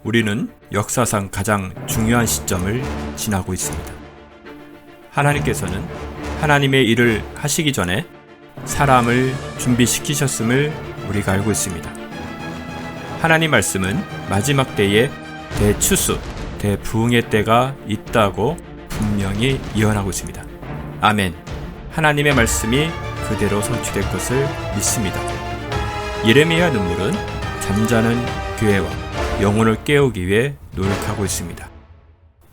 우리는 역사상 가장 중요한 시점을 지나고 있습니다. 하나님께서는 하나님의 일을 하시기 전에 사람을 준비시키셨음을 우리가 알고 있습니다. 하나님 말씀은 마지막 때에 대추수, 대부흥의 때가 있다고 분명히 예언하고 있습니다. 아멘. 하나님의 말씀이 그대로 성취될 것을 믿습니다. 예레미야 눈물은 잠자는 교회와 영혼을 깨우기 위해 노력하고 있습니다.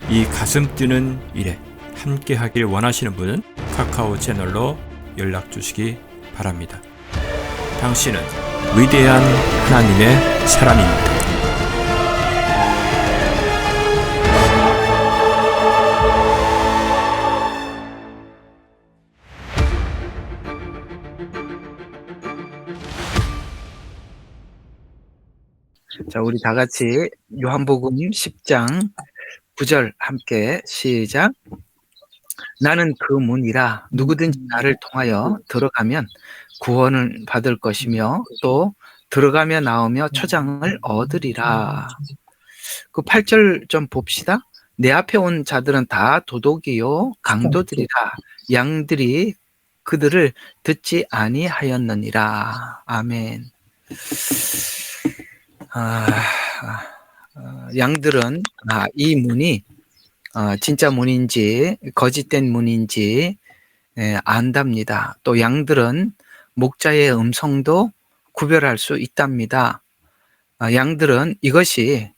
이 가슴 뛰는 일에 함께 하길 원하시는 분은 카카오 채널로 연락 주시기 바랍니다. 당신은 위대한 하나님의 사람입니다. 자, 우리 다 같이 요한복음 10장 9절 함께 시작. 나는 그 문이라 누구든지 나를 통하여 들어가면 구원을 받을 것이며 또 들어가며 나오며 초장을 얻으리라. 그 8절 좀 봅시다. 내 앞에 온 자들은 다 도둑이요 강도들이라. 양들이 그들을 듣지 아니하였느니라. 아멘. 양들은 이 문이 진짜 문인지 거짓된 문인지 안답니다. 또 양들은 목자의 음성도 구별할 수 있답니다. 양들은 이것이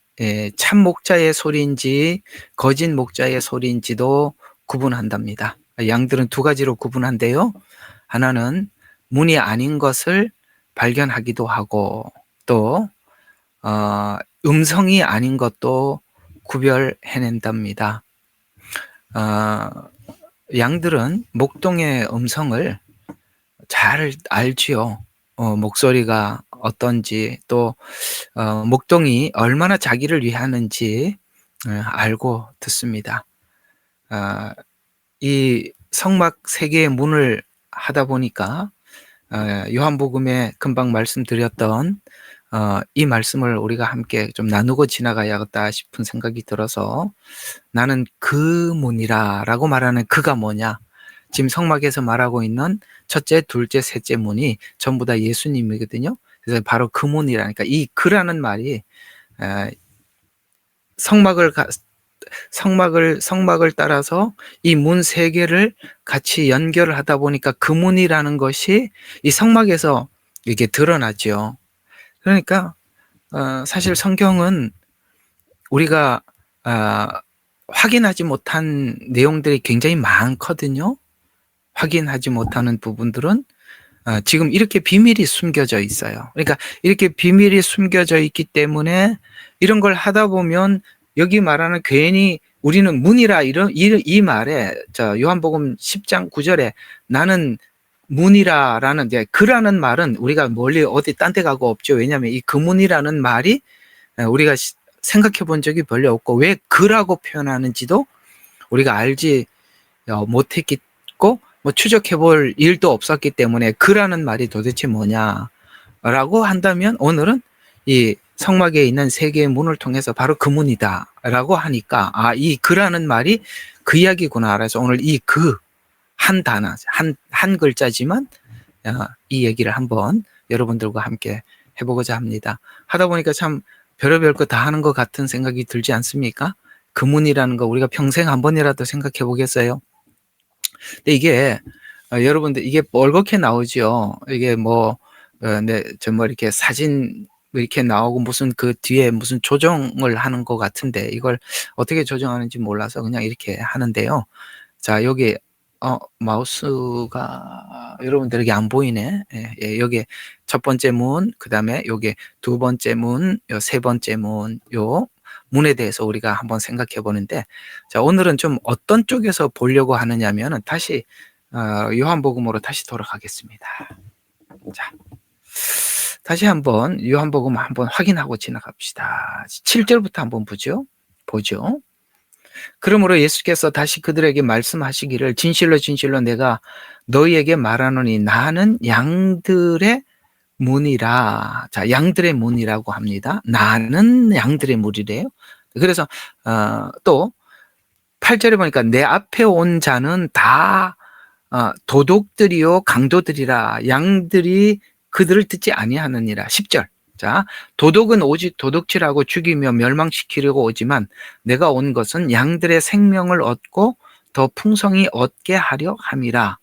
참 목자의 소리인지 거짓 목자의 소리인지도 구분한답니다. 양들은 두 가지로 구분한데요. 하나는 문이 아닌 것을 발견하기도 하고 또 음성이 아닌 것도 구별해낸답니다. 양들은 목동의 음성을 잘 알지요. 목소리가 어떤지 또 목동이 얼마나 자기를 위하는지 알고 듣습니다. 이 성막 세 개의 문을 하다 보니까 요한복음에 금방 말씀드렸던 이 말씀을 우리가 함께 좀 나누고 지나가야겠다 싶은 생각이 들어서 나는 그 문이라 라고 말하는 그가 뭐냐? 지금 성막에서 말하고 있는 첫째, 둘째, 셋째 문이 전부 다 예수님이거든요. 그래서 바로 그 문이라니까 이 그라는 말이 성막을 따라서 이 문 세 개를 같이 연결을 하다 보니까 그 문이라는 것이 이 성막에서 이게 드러나죠. 그러니까 사실 성경은 우리가 확인하지 못한 내용들이 굉장히 많거든요. 확인하지 못하는 부분들은 지금 이렇게 비밀이 숨겨져 있어요. 그러니까 이렇게 비밀이 숨겨져 있기 때문에 이런 걸 하다 보면 여기 말하는 괜히 우리는 문이라 이 말에 요한복음 10장 9절에 나는 문이라라는 그라는 말은 우리가 멀리 어디 딴 데 가고 없죠. 왜냐하면 이 그문이라는 말이 우리가 생각해 본 적이 별로 없고 왜 그라고 표현하는지도 우리가 알지 못했고 뭐 추적해 볼 일도 없었기 때문에 그라는 말이 도대체 뭐냐라고 한다면 오늘은 이 성막에 있는 세 개의 문을 통해서 바로 그 문이다라고 하니까 이 그라는 말이 그 이야기구나. 그래서 오늘 이 그 한 단어, 한 글자지만 이 얘기를 한번 여러분들과 함께 해보고자 합니다. 하다 보니까 참 별의별 거 다 하는 것 같은 생각이 들지 않습니까? 그 문이라는 거 우리가 평생 한 번이라도 생각해 보겠어요? 근데 이게 여러분들 이게 뻘겋게 나오죠. 이게 정말 이렇게 사진 이렇게 나오고 무슨 그 뒤에 무슨 조정을 하는 것 같은데 이걸 어떻게 조정하는지 몰라서 그냥 이렇게 하는데요. 자, 여기 마우스가 여러분들에게 안 보이네. 여기 첫 번째 문, 그 다음에 여기 두 번째 문, 요 세 번째 문, 요 문에 대해서 우리가 한번 생각해 보는데, 자, 오늘은 좀 어떤 쪽에서 보려고 하느냐면은 다시 요한복음으로 다시 돌아가겠습니다. 자, 다시 한번 요한복음 한번 확인하고 지나갑시다. 7절부터 한번 보죠. 그러므로 예수께서 다시 그들에게 말씀하시기를 진실로 진실로 내가 너희에게 말하노니 나는 양들의 문이라. 자, 양들의 문이라고 합니다. 나는 양들의 문이래요. 그래서 또 8절에 보니까 내 앞에 온 자는 다 도둑들이요 강도들이라. 양들이 그들을 듣지 아니하느니라. 10절. 자, 도둑은 오직 도둑질하고 죽이며 멸망시키려고 오지만 내가 온 것은 양들의 생명을 얻고 더 풍성히 얻게 하려 함이라.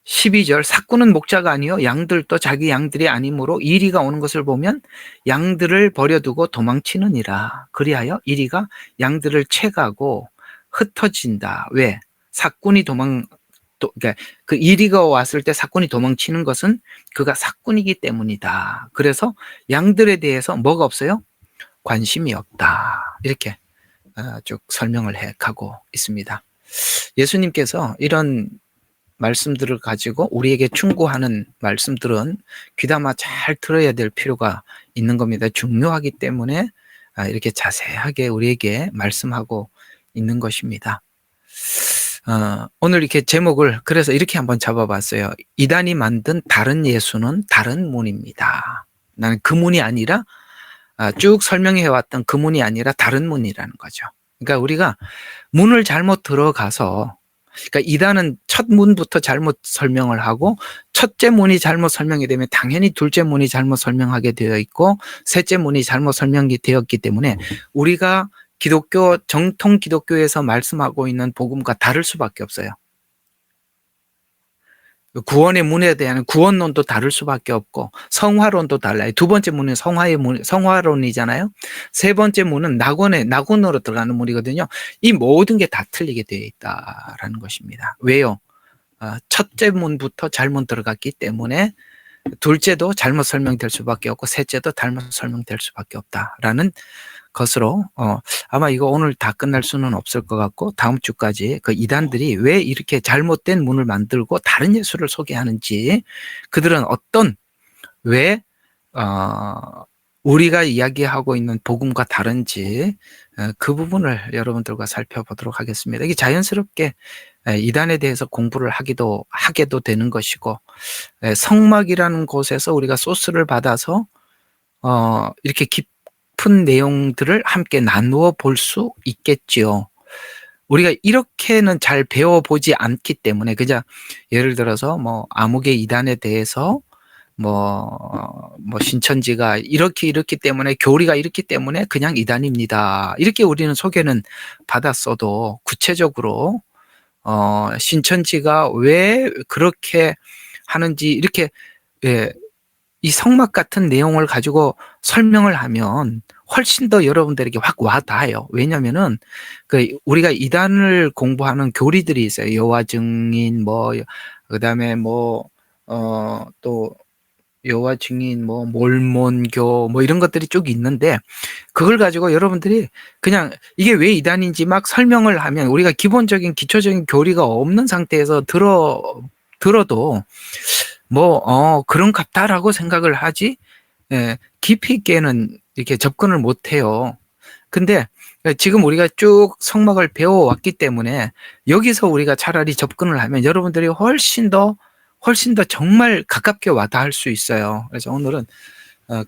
12절. 삭구는 목자가 아니요 양들도 자기 양들이 아니므로 이리가 오는 것을 보면 양들을 버려두고 도망치느니라. 그리하여 이리가 양들을 채가고 흩어진다. 왜? 삭군이 그러니까 그 이리가 왔을 때 삭군이 도망치는 것은 그가 삭군이기 때문이다. 그래서 양들에 대해서 뭐가 없어요? 관심이 없다. 이렇게 쭉 설명을 해 가고 있습니다. 예수님께서 이런 말씀들을 가지고 우리에게 충고하는 말씀들은 귀담아 잘 들어야 될 필요가 있는 겁니다. 중요하기 때문에 이렇게 자세하게 우리에게 말씀하고 있는 것입니다. 오늘 이렇게 제목을 그래서 이렇게 한번 잡아봤어요. 이단이 만든 다른 예수는 다른 문입니다. 나는 그 문이 아니라 쭉 설명해왔던 그 문이 아니라 다른 문이라는 거죠. 그러니까 우리가 문을 잘못 들어가서, 그러니까 이단은 첫 문부터 잘못 설명을 하고 첫째 문이 잘못 설명이 되면 당연히 둘째 문이 잘못 설명하게 되어 있고 셋째 문이 잘못 설명이 되었기 때문에 우리가 기독교, 정통 기독교에서 말씀하고 있는 복음과 다를 수밖에 없어요. 구원의 문에 대한 구원론도 다를 수밖에 없고 성화론도 달라요. 두 번째 문은 성화론이잖아요. 세 번째 문은 낙원으로 들어가는 문이거든요. 이 모든 게 다 틀리게 되어 있다라는 것입니다. 왜요? 첫째 문부터 잘못 들어갔기 때문에 둘째도 잘못 설명될 수밖에 없고 셋째도 잘못 설명될 수밖에 없다라는 것으로 아마 이거 오늘 다 끝날 수는 없을 것 같고 다음 주까지 그 이단들이 왜 이렇게 잘못된 문을 만들고 다른 예수를 소개하는지, 그들은 왜 우리가 이야기하고 있는 복음과 다른지 그 부분을 여러분들과 살펴보도록 하겠습니다. 이게 자연스럽게 이단에 대해서 공부를 하게도 되는 것이고, 성막이라는 곳에서 우리가 소스를 받아서 이렇게 깊은 내용들을 함께 나누어 볼 수 있겠지요. 우리가 이렇게는 잘 배워보지 않기 때문에, 그냥 예를 들어서 뭐 암흑의 이단에 대해서 뭐 신천지가 이렇기 때문에, 교리가 이렇기 때문에 그냥 이단입니다, 이렇게 우리는 소개는 받았어도 구체적으로 신천지가 왜 그렇게 하는지 이렇게 이 성막 같은 내용을 가지고 설명을 하면 훨씬 더 여러분들에게 확 와닿아요. 왜냐면은 우리가 이단을 공부하는 교리들이 있어요. 여호와 증인 그다음에 또 여호와 증인 몰몬교 이런 것들이 쭉 있는데, 그걸 가지고 여러분들이 그냥 이게 왜 이단인지 막 설명을 하면 우리가 기본적인 기초적인 교리가 없는 상태에서 들어도 그런갑다라고 생각을 하지, 깊이 있게는 이렇게 접근을 못 해요. 근데 지금 우리가 쭉 성막을 배워왔기 때문에 여기서 우리가 차라리 접근을 하면 여러분들이 훨씬 더 정말 가깝게 와닿을 수 있어요. 그래서 오늘은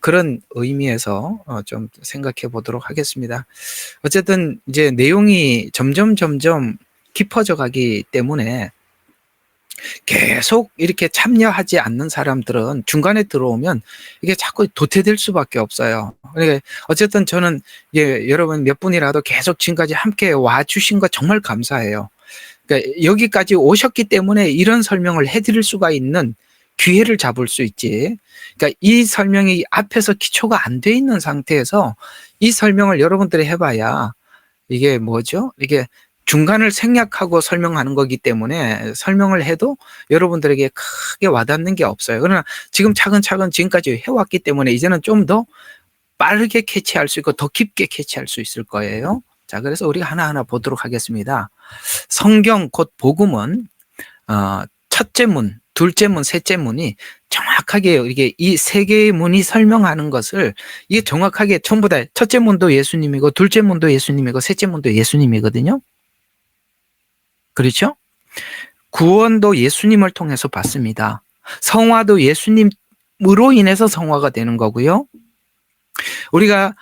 그런 의미에서 좀 생각해 보도록 하겠습니다. 어쨌든 이제 내용이 점점 깊어져 가기 때문에 계속 이렇게 참여하지 않는 사람들은 중간에 들어오면 이게 자꾸 도태될 수밖에 없어요. 그러니까 어쨌든 저는 여러분 몇 분이라도 계속 지금까지 함께 와주신 거 정말 감사해요. 그러니까 여기까지 오셨기 때문에 이런 설명을 해드릴 수가 있는 기회를 잡을 수 있지. 그러니까 이 설명이 앞에서 기초가 안 돼 있는 상태에서 이 설명을 여러분들이 해봐야 이게 뭐죠? 이게 중간을 생략하고 설명하는 거기 때문에 설명을 해도 여러분들에게 크게 와닿는 게 없어요. 그러나 지금 차근차근 지금까지 해왔기 때문에 이제는 좀 더 빠르게 캐치할 수 있고 더 깊게 캐치할 수 있을 거예요. 자, 그래서 우리가 하나하나 보도록 하겠습니다. 성경 곧 복음은 첫째 문, 둘째 문, 셋째 문이 정확하게 이게 이 세 개의 문이 설명하는 것을 이게 정확하게 전부 다 첫째 문도 예수님이고 둘째 문도 예수님이고 셋째 문도 예수님이거든요. 그렇죠? 구원도 예수님을 통해서 받습니다. 성화도 예수님으로 인해서 성화가 되는 거고요. 우리가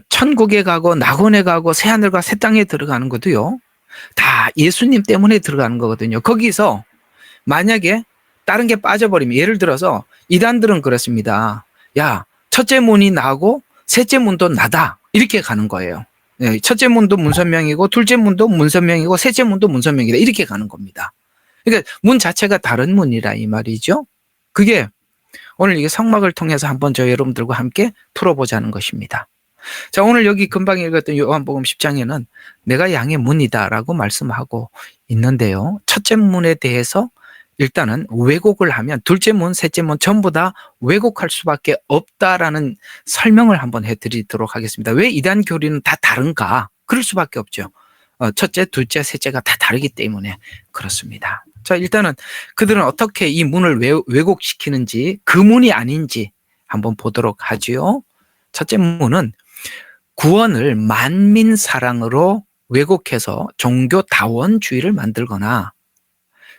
천국에 가고 낙원에 가고 새하늘과 새 땅에 들어가는 것도요. 다 예수님 때문에 들어가는 거거든요. 거기서 만약에 다른 게 빠져버리면, 예를 들어서 이단들은 그렇습니다. 야, 첫째 문이 나고 셋째 문도 나다, 이렇게 가는 거예요. 첫째 문도 문선명이고 둘째 문도 문선명이고 셋째 문도 문선명이다, 이렇게 가는 겁니다. 그러니까 문 자체가 다른 문이라 이 말이죠. 그게 오늘 이게 성막을 통해서 한번 저 여러분들과 함께 풀어보자는 것입니다. 자, 오늘 여기 금방 읽었던 요한복음 10장에는 내가 양의 문이다라고 말씀하고 있는데요. 첫째 문에 대해서 일단은 왜곡을 하면 둘째 문, 셋째 문 전부 다 왜곡할 수밖에 없다라는 설명을 한번 해드리도록 하겠습니다. 왜 이단 교리는 다 다른가? 그럴 수밖에 없죠. 첫째, 둘째, 셋째가 다 다르기 때문에 그렇습니다. 자, 일단은 그들은 어떻게 이 문을 왜곡시키는지, 그 문이 아닌지 한번 보도록 하지요. 첫째 문은 구원을 만민 사랑으로 왜곡해서 종교 다원주의를 만들거나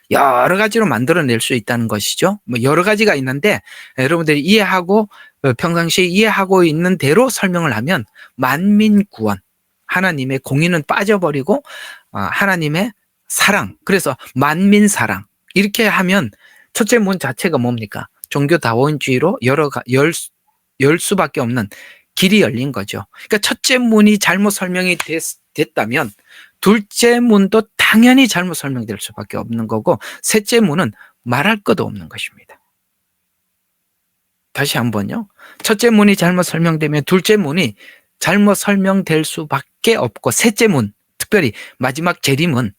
여러 가지로 만들어낼 수 있다는 것이죠. 뭐 여러 가지가 있는데 여러분들이 이해하고 평상시에 이해하고 있는 대로 설명을 하면 만민 구원, 하나님의 공의는 빠져버리고 하나님의 사랑, 그래서 만민 사랑, 이렇게 하면 첫째 문 자체가 뭡니까? 종교 다원주의로 열 수밖에 없는 길이 열린 거죠. 그러니까 첫째 문이 잘못 설명이 됐다면 둘째 문도 당연히 잘못 설명될 수밖에 없는 거고, 셋째 문은 말할 것도 없는 것입니다. 다시 한번요. 첫째 문이 잘못 설명되면 둘째 문이 잘못 설명될 수밖에 없고, 셋째 문, 특별히 마지막 재림은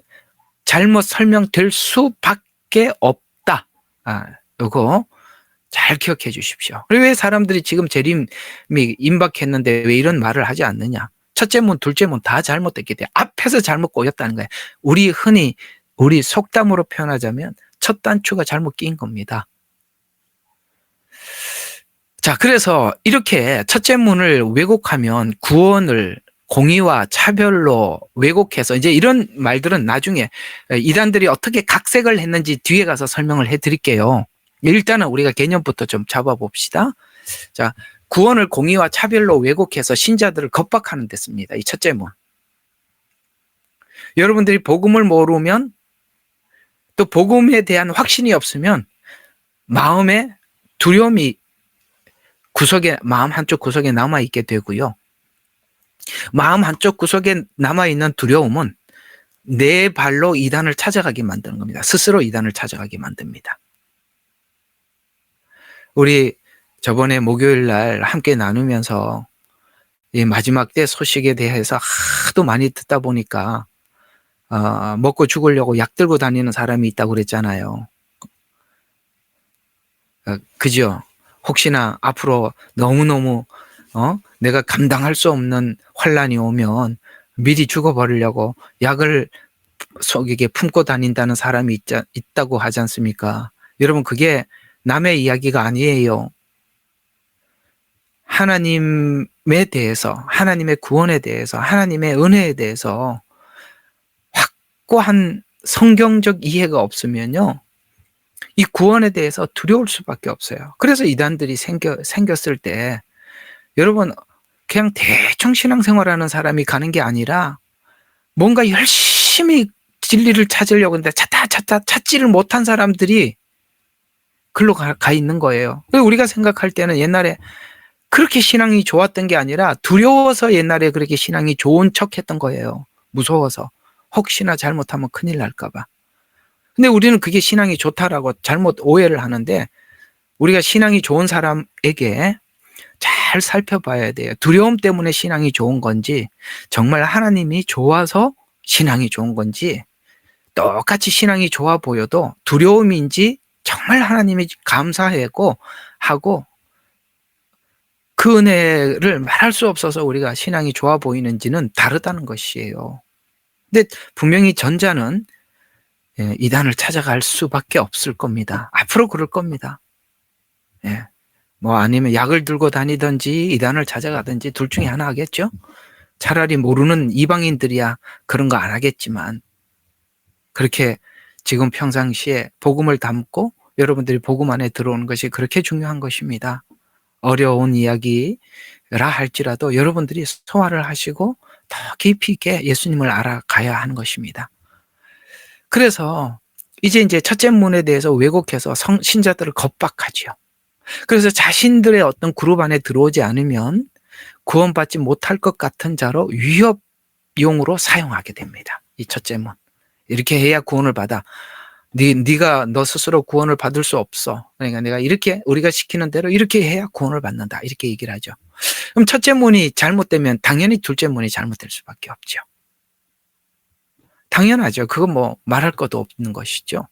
잘못 설명될 수밖에 없다. 요거 잘 기억해 주십시오. 그리고 왜 사람들이 지금 재림이 임박했는데 왜 이런 말을 하지 않느냐? 첫째 문, 둘째 문 다 잘못됐기 때문에 앞에서 잘못 꼬였다는 거예요. 우리 속담으로 표현하자면 첫 단추가 잘못 끼인 겁니다. 자, 그래서 이렇게 첫째 문을 왜곡하면 구원을 공의와 차별로 왜곡해서, 이제 이런 말들은 나중에 이단들이 어떻게 각색을 했는지 뒤에 가서 설명을 해드릴게요. 일단은 우리가 개념부터 좀 잡아봅시다. 자, 구원을 공의와 차별로 왜곡해서 신자들을 겁박하는 데 씁니다. 이 첫째 문. 여러분들이 복음을 모르면, 또 복음에 대한 확신이 없으면 마음에 두려움이 마음 한쪽 구석에 남아있게 되고요. 마음 한쪽 구석에 남아있는 두려움은 내 발로 이단을 찾아가게 만드는 겁니다. 스스로 이단을 찾아가게 만듭니다. 우리 저번에 목요일 날 함께 나누면서 이 마지막 때 소식에 대해서 하도 많이 듣다 보니까 먹고 죽으려고 약 들고 다니는 사람이 있다고 그랬잖아요. 그죠? 혹시나 앞으로 너무너무 내가 감당할 수 없는 환란이 오면 미리 죽어버리려고 약을 속에 품고 다닌다는 사람이 있다고 하지 않습니까? 여러분, 그게 남의 이야기가 아니에요. 하나님에 대해서, 하나님의 구원에 대해서, 하나님의 은혜에 대해서 확고한 성경적 이해가 없으면요, 이 구원에 대해서 두려울 수밖에 없어요. 그래서 이단들이 생겼을 때 여러분, 그냥 대충 신앙생활하는 사람이 가는 게 아니라 뭔가 열심히 진리를 찾으려고 하는데 찾지를 못한 사람들이 글로 가 있는 거예요. 우리가 생각할 때는 옛날에 그렇게 신앙이 좋았던 게 아니라 두려워서 옛날에 그렇게 신앙이 좋은 척 했던 거예요. 무서워서. 혹시나 잘못하면 큰일 날까 봐. 근데 우리는 그게 신앙이 좋다라고 잘못 오해를 하는데, 우리가 신앙이 좋은 사람에게 잘 살펴봐야 돼요. 두려움 때문에 신앙이 좋은 건지, 정말 하나님이 좋아서 신앙이 좋은 건지, 똑같이 신앙이 좋아 보여도 두려움인지 정말 하나님이 감사하고 하고 그 은혜를 말할 수 없어서 우리가 신앙이 좋아 보이는지는 다르다는 것이에요. 근데 분명히 전자는 이단을 찾아갈 수밖에 없을 겁니다. 앞으로 그럴 겁니다. 뭐 아니면 약을 들고 다니든지 이단을 찾아가든지 둘 중에 하나 하겠죠. 차라리 모르는 이방인들이야 그런 거 안 하겠지만, 그렇게 지금 평상시에 복음을 담고 여러분들이 복음 안에 들어오는 것이 그렇게 중요한 것입니다. 어려운 이야기라 할지라도 여러분들이 소화를 하시고 더 깊이 있게 예수님을 알아가야 하는 것입니다. 그래서 이제 첫째 문에 대해서 왜곡해서 신자들을 겁박하지요. 그래서 자신들의 어떤 그룹 안에 들어오지 않으면 구원받지 못할 것 같은 자로 위협용으로 사용하게 됩니다. 이 첫째 문. 이렇게 해야 구원을 받아. 네가 너 스스로 구원을 받을 수 없어. 그러니까 내가 이렇게 우리가 시키는 대로 이렇게 해야 구원을 받는다. 이렇게 얘기를 하죠. 그럼 첫째 문이 잘못되면 당연히 둘째 문이 잘못될 수밖에 없죠. 당연하죠. 그건 뭐 말할 것도 없는 것이죠.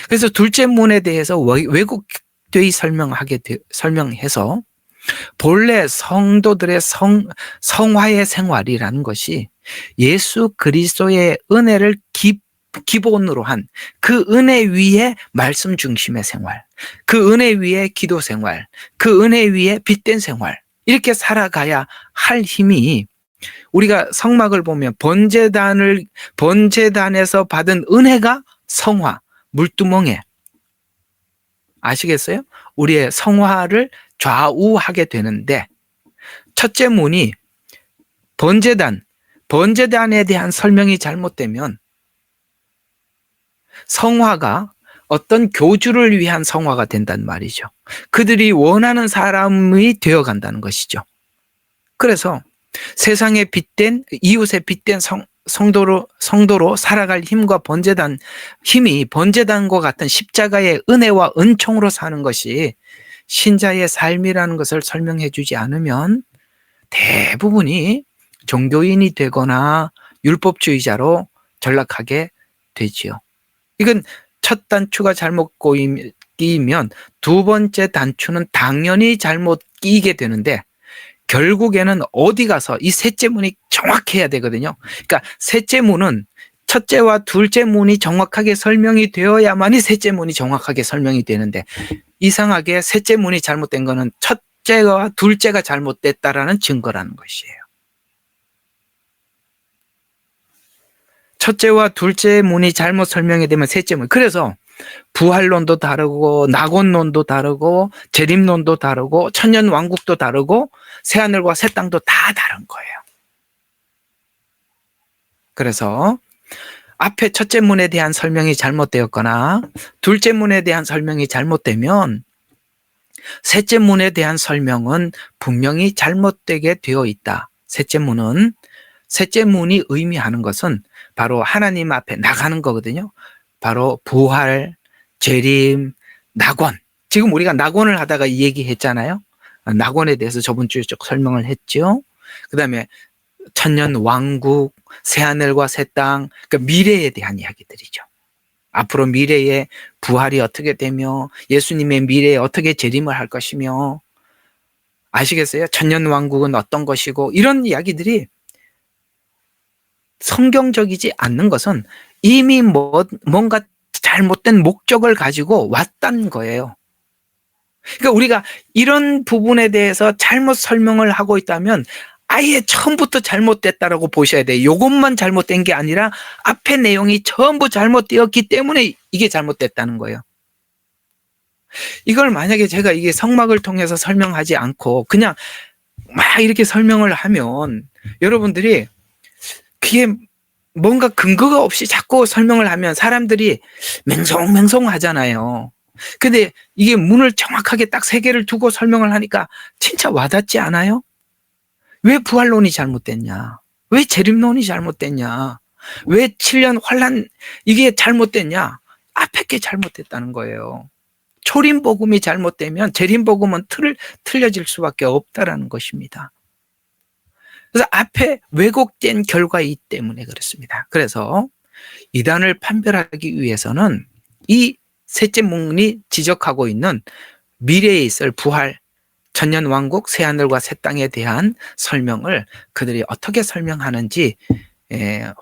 그래서 둘째 문에 대해서 왜곡되이 설명해서 본래 성도들의 성화의 생활이라는 것이 예수 그리스도의 은혜를 기본으로 한 그 은혜 위에 말씀 중심의 생활, 그 은혜 위에 기도 생활, 그 은혜 위에 빛된 생활, 이렇게 살아가야 할 힘이, 우리가 성막을 보면 번제단에서 받은 은혜가 성화, 물두멍에, 아시겠어요? 우리의 성화를 좌우하게 되는데, 첫째 문이 번제단에 대한 설명이 잘못되면 성화가 어떤 교주를 위한 성화가 된단 말이죠. 그들이 원하는 사람이 되어간다는 것이죠. 그래서 세상에 이웃에 빛된 성도로 살아갈 힘과 힘이 번제단과 같은 십자가의 은혜와 은총으로 사는 것이 신자의 삶이라는 것을 설명해 주지 않으면 대부분이 종교인이 되거나 율법주의자로 전락하게 되지요. 이건 첫 단추가 잘못 끼면 두 번째 단추는 당연히 잘못 끼게 되는데, 결국에는 어디 가서 이 셋째 문이 정확해야 되거든요. 그러니까 셋째 문은 첫째와 둘째 문이 정확하게 설명이 되어야만이 셋째 문이 정확하게 설명이 되는데, 이상하게 셋째 문이 잘못된 거는 첫째와 둘째가 잘못됐다라는 증거라는 것이에요. 첫째와 둘째 문이 잘못 설명이 되면 셋째 문. 그래서 부활론도 다르고 낙원론도 다르고 재림론도 다르고 천년왕국도 다르고 새하늘과 새 땅도 다 다른 거예요. 그래서 앞에 첫째 문에 대한 설명이 잘못되었거나 둘째 문에 대한 설명이 잘못되면 셋째 문에 대한 설명은 분명히 잘못되게 되어 있다. 셋째 문이 의미하는 것은 바로 하나님 앞에 나가는 거거든요. 바로 부활, 재림, 낙원. 지금 우리가 낙원을 하다가 이 얘기했잖아요. 낙원에 대해서 저번 주에 쭉 설명을 했죠. 그 다음에 천년 왕국, 새하늘과 새 땅, 그러니까 미래에 대한 이야기들이죠. 앞으로 미래에 부활이 어떻게 되며 예수님의 미래에 어떻게 재림을 할 것이며, 아시겠어요? 천년 왕국은 어떤 것이고, 이런 이야기들이 성경적이지 않는 것은 이미 뭔가 잘못된 목적을 가지고 왔다는 거예요. 그러니까 우리가 이런 부분에 대해서 잘못 설명을 하고 있다면 아예 처음부터 잘못됐다라고 보셔야 돼요. 이것만 잘못된 게 아니라 앞에 내용이 전부 잘못되었기 때문에 이게 잘못됐다는 거예요. 이걸 만약에 제가 이게 성막을 통해서 설명하지 않고 그냥 막 이렇게 설명을 하면 여러분들이 그게 뭔가 근거가 없이 자꾸 설명을 하면 사람들이 맹송맹송 하잖아요. 근데 이게 문을 정확하게 딱 3개를 두고 설명을 하니까 진짜 와닿지 않아요? 왜 부활론이 잘못됐냐? 왜 재림론이 잘못됐냐? 왜 7년 환란 이게 잘못됐냐? 앞에 게 잘못됐다는 거예요. 초림복음이 잘못되면 재림복음은 틀려질 수밖에 없다라는 것입니다. 그래서 앞에 왜곡된 결과이기 때문에 그렇습니다. 그래서 이단을 판별하기 위해서는 이 셋째 문이 지적하고 있는 미래에 있을 부활, 천년왕국, 새하늘과 새 땅에 대한 설명을 그들이 어떻게 설명하는지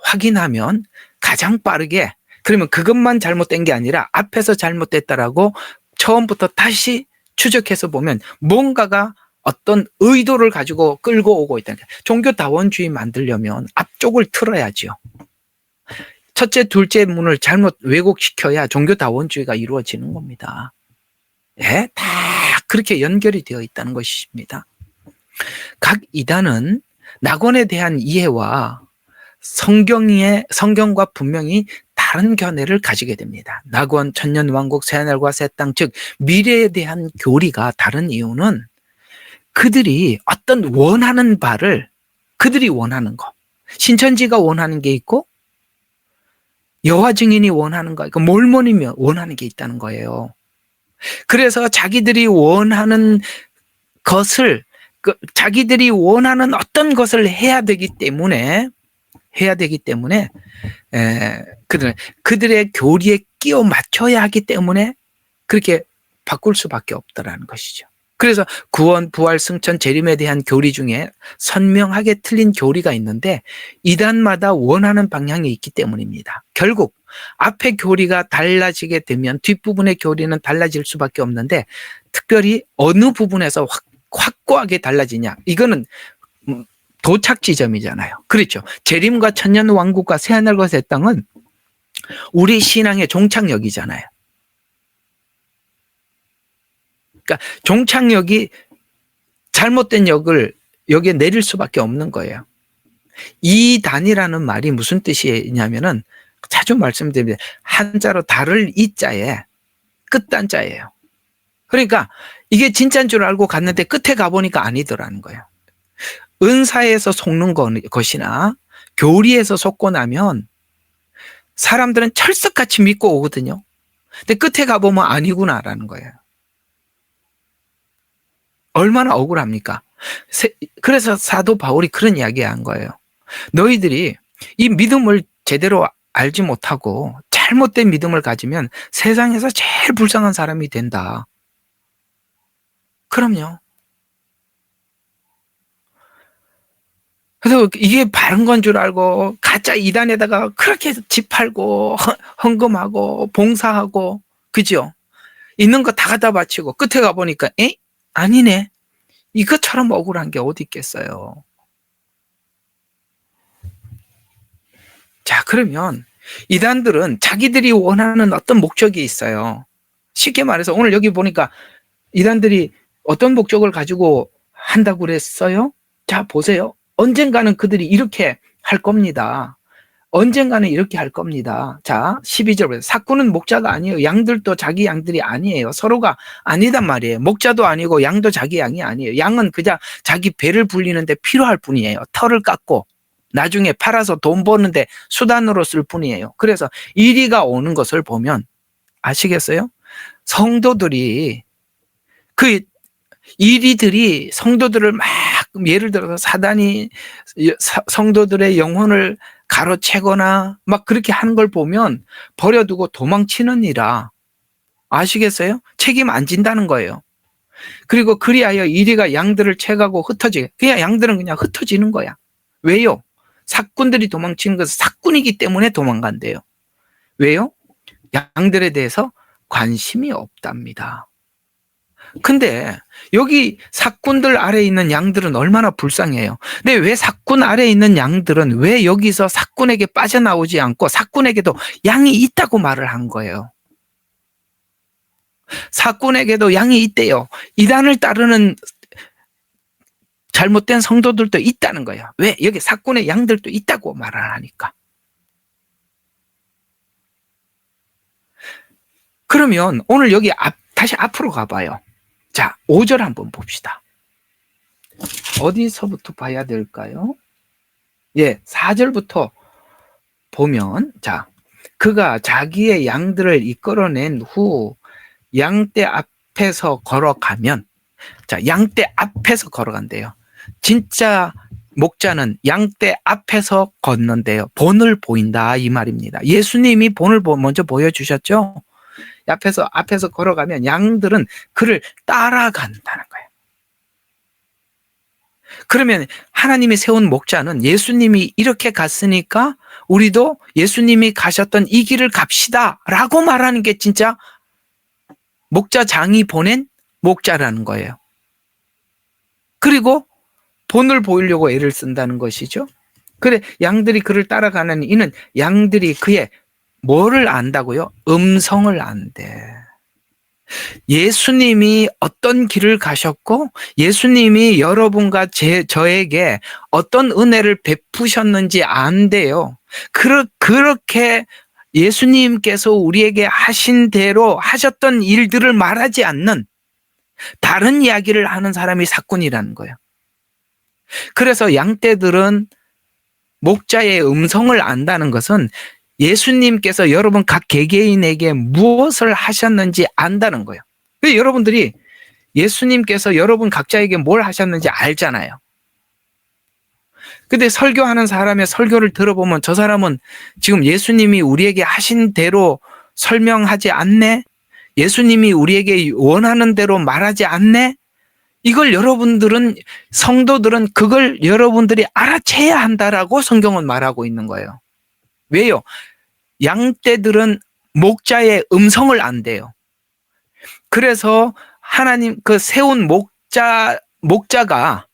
확인하면 가장 빠르게, 그러면 그것만 잘못된 게 아니라 앞에서 잘못됐다라고 처음부터 다시 추적해서 보면 뭔가가 어떤 의도를 가지고 끌고 오고 있다는 거예요. 종교다원주의 만들려면 앞쪽을 틀어야죠. 첫째, 둘째 문을 잘못 왜곡시켜야 종교다원주의가 이루어지는 겁니다. 예, 다 그렇게 연결이 되어 있다는 것입니다. 각 이단은 낙원에 대한 이해와 성경과 분명히 다른 견해를 가지게 됩니다. 낙원, 천년왕국, 새하늘과 새 땅, 즉 미래에 대한 교리가 다른 이유는 그들이 어떤 원하는 바를 그들이 원하는 거, 신천지가 원하는 게 있고 여호와 증인이 원하는 거, 몰몬이며 원하는 게 있다는 거예요. 그래서 자기들이 원하는 것을 자기들이 원하는 어떤 것을 해야 되기 때문에 그들의 교리에 끼워 맞춰야 하기 때문에 그렇게 바꿀 수밖에 없다라는 것이죠. 그래서 구원, 부활, 승천, 재림에 대한 교리 중에 선명하게 틀린 교리가 있는데 이단마다 원하는 방향이 있기 때문입니다. 결국 앞의 교리가 달라지게 되면 뒷부분의 교리는 달라질 수밖에 없는데 특별히 어느 부분에서 확고하게 달라지냐, 이거는 도착 지점이잖아요. 그렇죠. 재림과 천년왕국과 새하늘과 새 땅은 우리 신앙의 종착역이잖아요. 그러니까 종착역이 잘못된 역을 여기에 내릴 수밖에 없는 거예요. 이단이라는 말이 무슨 뜻이냐면은 자주 말씀드립니다. 한자로 달을 이자에 끝단자예요. 그러니까 이게 진짜인 줄 알고 갔는데 끝에 가보니까 아니더라는 거예요. 은사에서 속는 것이나 교리에서 속고 나면 사람들은 철석같이 믿고 오거든요. 근데 끝에 가보면 아니구나라는 거예요. 얼마나 억울합니까? 그래서 사도 바울이 그런 이야기 한 거예요. 너희들이 이 믿음을 제대로 알지 못하고 잘못된 믿음을 가지면 세상에서 제일 불쌍한 사람이 된다. 그럼요. 그래서 이게 바른 건 줄 알고 가짜 이단에다가 그렇게 집 팔고 헌금하고 봉사하고, 그죠? 있는 거 다 갖다 바치고 끝에 가보니까 아니네. 이것처럼 억울한 게 어디 있겠어요. 자, 그러면 이단들은 자기들이 원하는 어떤 목적이 있어요. 쉽게 말해서 오늘 여기 보니까 이단들이 어떤 목적을 가지고 한다고 그랬어요? 자, 보세요. 언젠가는 그들이 이렇게 할 겁니다. 언젠가는 이렇게 할 겁니다. 자, 12절에 삭구는 목자가 아니에요. 양들도 자기 양들이 아니에요. 서로가 아니단 말이에요. 목자도 아니고 양도 자기 양이 아니에요. 양은 그냥 자기 배를 불리는데 필요할 뿐이에요. 털을 깎고 나중에 팔아서 돈 버는데 수단으로 쓸 뿐이에요. 그래서 이리가 오는 것을 보면 아시겠어요? 성도들이 이리들이 성도들을 막, 예를 들어서 사단이 성도들의 영혼을 가로채거나 막 그렇게 하는 걸 보면 버려두고 도망치느니라. 아시겠어요? 책임 안 진다는 거예요. 그리고 그리하여 이리가 양들을 채가고 흩어지게, 그냥 양들은 그냥 흩어지는 거야. 왜요? 삭군들이 도망치는 것은 삭군이기 때문에 도망간대요. 왜요? 양들에 대해서 관심이 없답니다. 근데 여기 삭군들 아래에 있는 양들은 얼마나 불쌍해요. 근데 왜 삭군 아래에 있는 양들은 왜 여기서 삭군에게 빠져나오지 않고 삭군에게도 양이 있다고 말을 한 거예요. 삭군에게도 양이 있대요. 이단을 따르는 잘못된 성도들도 있다는 거예요. 왜? 여기 삭군의 양들도 있다고 말을 하니까. 그러면 오늘 여기 다시 앞으로 가봐요. 자, 5절 한번 봅시다. 어디서부터 봐야 될까요? 4절부터 보면, 자, 그가 자기의 양들을 이끌어낸 후 양떼 앞에서 걸어가면, 자, 양떼 앞에서 걸어간대요. 진짜 목자는 양떼 앞에서 걷는데요. 본을 보인다 이 말입니다. 예수님이 본을 먼저 보여주셨죠? 앞에서 걸어가면 양들은 그를 따라간다는 거예요. 그러면 하나님이 세운 목자는 예수님이 이렇게 갔으니까 우리도 예수님이 가셨던 이 길을 갑시다 라고 말하는 게 진짜 목자장이 보낸 목자라는 거예요. 그리고 본을 보이려고 애를 쓴다는 것이죠. 그래, 양들이 그를 따라가는 이는 양들이 그의 뭐를 안다고요? 음성을 안대. 예수님이 어떤 길을 가셨고 예수님이 여러분과 저에게 어떤 은혜를 베푸셨는지 안 돼요. 그렇게 예수님께서 우리에게 하신 대로 하셨던 일들을 말하지 않는 다른 이야기를 하는 사람이 사꾼이라는 거예요. 그래서 양떼들은 목자의 음성을 안다는 것은 예수님께서 여러분 각 개개인에게 무엇을 하셨는지 안다는 거예요. 여러분들이 예수님께서 여러분 각자에게 뭘 하셨는지 알잖아요. 근데 설교하는 사람의 설교를 들어보면 저 사람은 지금 예수님이 우리에게 하신 대로 설명하지 않네? 예수님이 우리에게 원하는 대로 말하지 않네? 이걸 여러분들은, 성도들은 그걸 여러분들이 알아채야 한다라고 성경은 말하고 있는 거예요. 왜요? 양떼들은 목자의 음성을 안대요. 그래서 하나님 그 세운 목자가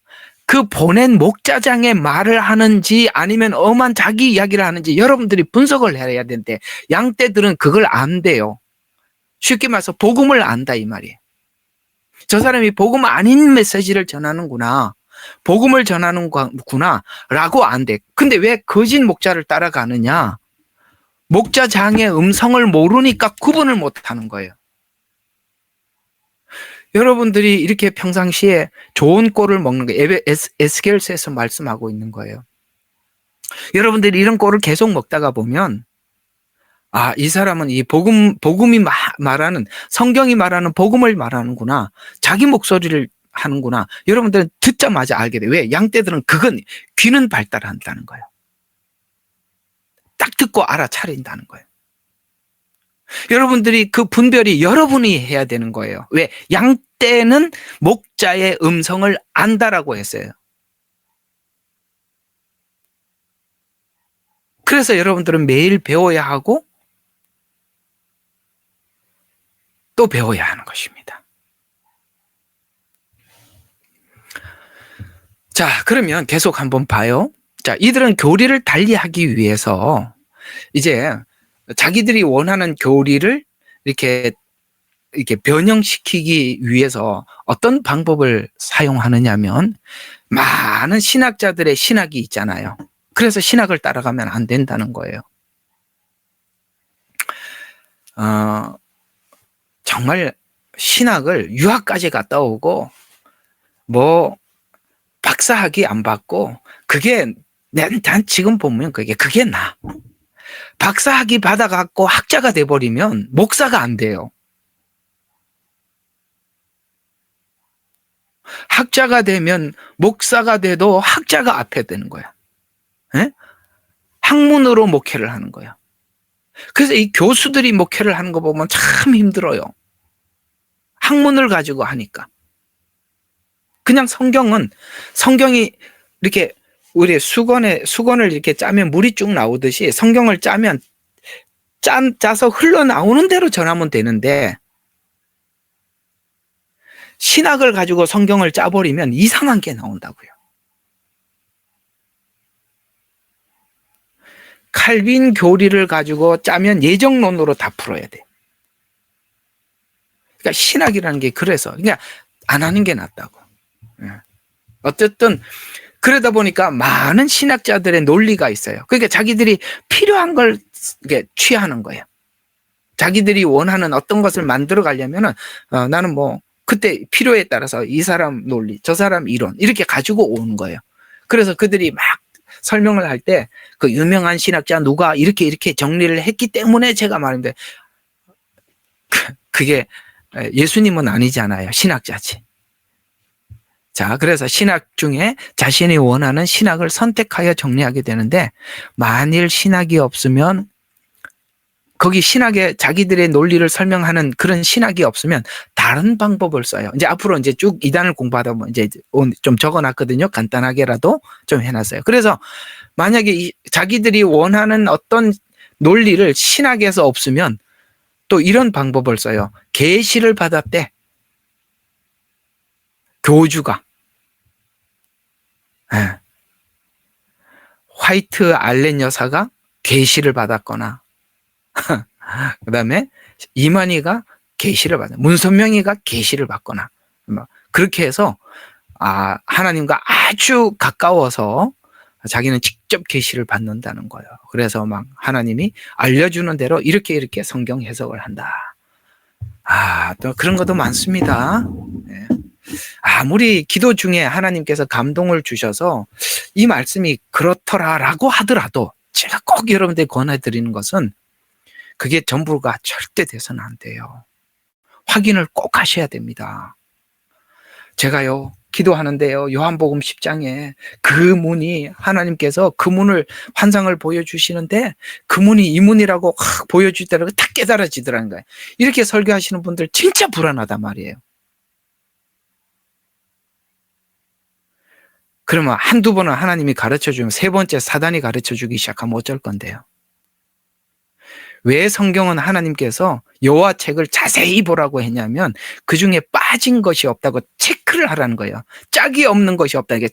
그 보낸 목자장의 말을 하는지 아니면 엄한 자기 이야기를 하는지 여러분들이 분석을 해야 되는데 양떼들은 그걸 안대요. 쉽게 말해서 복음을 안다 이 말이에요. 저 사람이 복음 아닌 메시지를 전하는구나. 복음을 전하는구나 라고 안돼. 근데 왜 거짓 목자를 따라가느냐? 목자장의 음성을 모르니까 구분을 못하는 거예요. 여러분들이 이렇게 평상시에 좋은 꼴을 먹는 거예요. 에스겔서에서 말씀하고 있는 거예요. 여러분들이 이런 꼴을 계속 먹다가 보면 이 사람은 이 복음이 말하는, 성경이 말하는 복음을 말하는구나. 자기 목소리를 하는구나. 여러분들은 듣자마자 알게 돼요. 왜? 양떼들은 그건 귀는 발달한다는 거예요. 딱 듣고 알아차린다는 거예요. 여러분들이 그 분별이 여러분이 해야 되는 거예요. 왜? 양떼는 목자의 음성을 안다라고 했어요. 그래서 여러분들은 매일 배워야 하고 또 배워야 하는 것입니다. 자, 그러면 계속 한번 봐요. 자, 이들은 교리를 달리하기 위해서 이제 자기들이 원하는 교리를 이렇게 변형시키기 위해서 어떤 방법을 사용하느냐면 많은 신학자들의 신학이 있잖아요. 그래서 신학을 따라가면 안 된다는 거예요. 정말 신학을 유학까지 갔다 오고 뭐 박사학위 안 받고 그게 난 지금 보면 그게 나. 박사학위 받아갖고 학자가 돼버리면 목사가 안 돼요. 학자가 되면 목사가 돼도 학자가 앞에 되는 거야. 에? 학문으로 목회를 하는 거야. 그래서 이 교수들이 목회를 하는 거 보면 참 힘들어요. 학문을 가지고 하니까. 그냥 성경이 이렇게 우리 수건을 이렇게 짜면 물이 쭉 나오듯이 성경을 짜면 짜서 흘러나오는 대로 전하면 되는데 신학을 가지고 성경을 짜버리면 이상한 게 나온다고요. 칼빈 교리를 가지고 짜면 예정론으로 다 풀어야 돼. 그러니까 신학이라는 게 그래서 그냥 안 하는 게 낫다고. 어쨌든 그러다 보니까 많은 신학자들의 논리가 있어요. 그러니까 자기들이 필요한 걸 취하는 거예요. 자기들이 원하는 어떤 것을 만들어 가려면은 나는 뭐 그때 필요에 따라서 이 사람 논리, 저 사람 이론 이렇게 가지고 오는 거예요. 그래서 그들이 막 설명을 할 때 그 유명한 신학자 누가 이렇게 정리를 했기 때문에 제가 말인데 그게 예수님은 아니잖아요. 신학자지. 자, 그래서 신학 중에 자신이 원하는 신학을 선택하여 정리하게 되는데 만일 신학이 없으면 거기 신학에 자기들의 논리를 설명하는 그런 신학이 없으면 다른 방법을 써요. 이제 앞으로 이제 쭉 이단을 공부하다 보면 이제 좀 적어놨거든요. 간단하게라도 좀 해놨어요. 그래서 만약에 자기들이 원하는 어떤 논리를 신학에서 없으면 또 이런 방법을 써요. 계시를 받았대. 교주가. 화이트 알렌 여사가 계시를 받았거나 그 다음에 이만희가 계시를 받는, 문선명이가 계시를 받거나 뭐 그렇게 해서 하나님과 아주 가까워서 자기는 직접 계시를 받는다는 거예요. 그래서 막 하나님이 알려주는 대로 이렇게 성경 해석을 한다. 또 그런 것도 많습니다. 네. 아무리 기도 중에 하나님께서 감동을 주셔서 이 말씀이 그렇더라라고 하더라도 제가 꼭 여러분들 권해드리는 것은 그게 전부가 절대 돼서는 안 돼요. 확인을 꼭 하셔야 됩니다. 제가요, 기도하는데요, 요한복음 10장에 그 문이, 하나님께서 그 문을, 환상을 보여주시는데 그 문이 이 문이라고 보여주더라고 딱 깨달아지더라는 거예요. 이렇게 설교하시는 분들 진짜 불안하단 말이에요. 그러면 한두 번은 하나님이 가르쳐주면 세 번째 사단이 가르쳐주기 시작하면 어쩔 건데요. 왜 성경은 하나님께서 여호와 책을 자세히 보라고 했냐면 그 중에 빠진 것이 없다고 체크를 하라는 거예요. 짝이 없는 것이 없다. 이게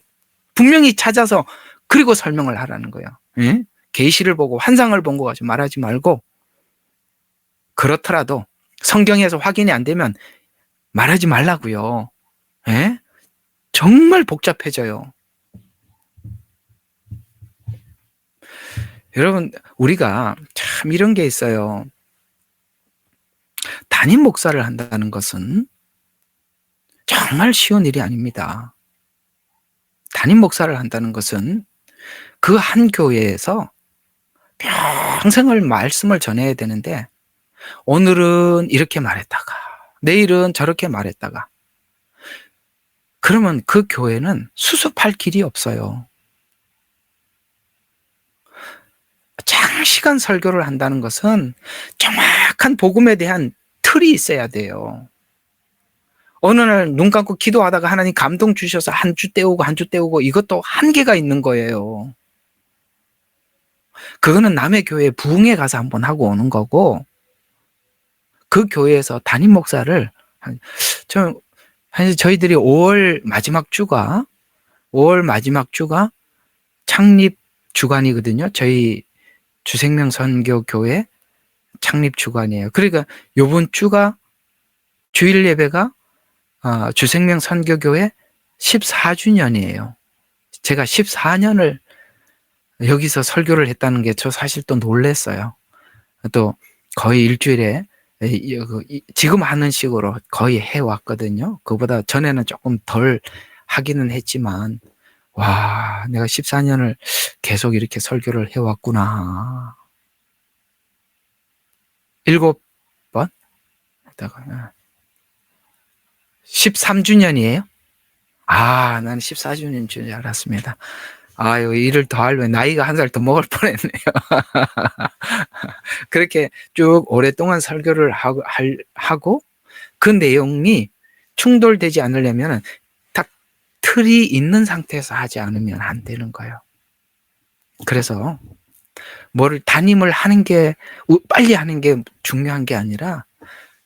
분명히 찾아서 그리고 설명을 하라는 거예요. 예? 계시를 보고 환상을 본 거 가지고 말하지 말고, 그렇더라도 성경에서 확인이 안 되면 말하지 말라고요. 예? 정말 복잡해져요. 여러분, 우리가 참 이런 게 있어요. 담임 목사를 한다는 것은 정말 쉬운 일이 아닙니다. 담임 목사를 한다는 것은 그 한 교회에서 평생을 말씀을 전해야 되는데, 오늘은 이렇게 말했다가 내일은 저렇게 말했다가, 그러면 그 교회는 수습할 길이 없어요. 장시간 설교를 한다는 것은 정확한 복음에 대한 틀이 있어야 돼요. 어느 날 눈 감고 기도하다가 하나님 감동 주셔서 한 주 때우고 이것도 한계가 있는 거예요. 그거는 남의 교회에 부흥회 가서 한번 하고 오는 거고, 그 교회에서 담임 목사를 저희들이 5월 마지막 주가 창립 주간이거든요. 저희 주생명 선교교회 창립 주간이에요. 그러니까 요번 주가 주일 예배가 주생명 선교교회 14주년이에요. 제가 14년을 여기서 설교를 했다는 게 저 사실 또 놀랐어요. 또 거의 일주일에 지금 하는 식으로 거의 해왔거든요. 그보다 전에는 조금 덜 하기는 했지만, 와, 내가 14년을 계속 이렇게 설교를 해왔구나. 7번? 13주년이에요? 나는 14주년 줄 알았습니다. 일을 더 하려면 나이가 한 살 더 먹을 뻔했네요. 그렇게 쭉 오랫동안 설교를 하고 그 내용이 충돌되지 않으려면 딱 틀이 있는 상태에서 하지 않으면 안 되는 거예요. 그래서 뭐를 담임을 하는 게, 빨리 하는 게 중요한 게 아니라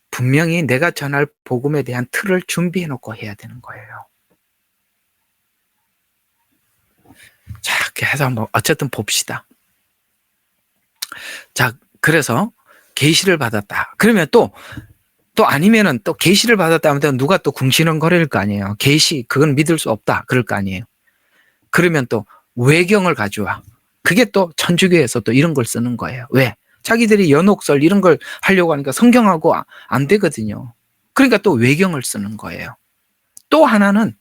분명히 내가 전할 복음에 대한 틀을 준비해 놓고 해야 되는 거예요. 자, 이렇게 해서 한번 어쨌든 봅시다. 자, 그래서 계시를 받았다. 그러면 또 아니면은 또 계시를 받았다 하면 누가 또 궁시렁거릴 거 아니에요. 계시, 그건 믿을 수 없다. 그럴 거 아니에요. 그러면 또 외경을 가져와. 그게 또 천주교에서 또 이런 걸 쓰는 거예요. 왜? 자기들이 연옥설 이런 걸 하려고 하니까 성경하고 안 되거든요. 그러니까 또 외경을 쓰는 거예요. 또 하나는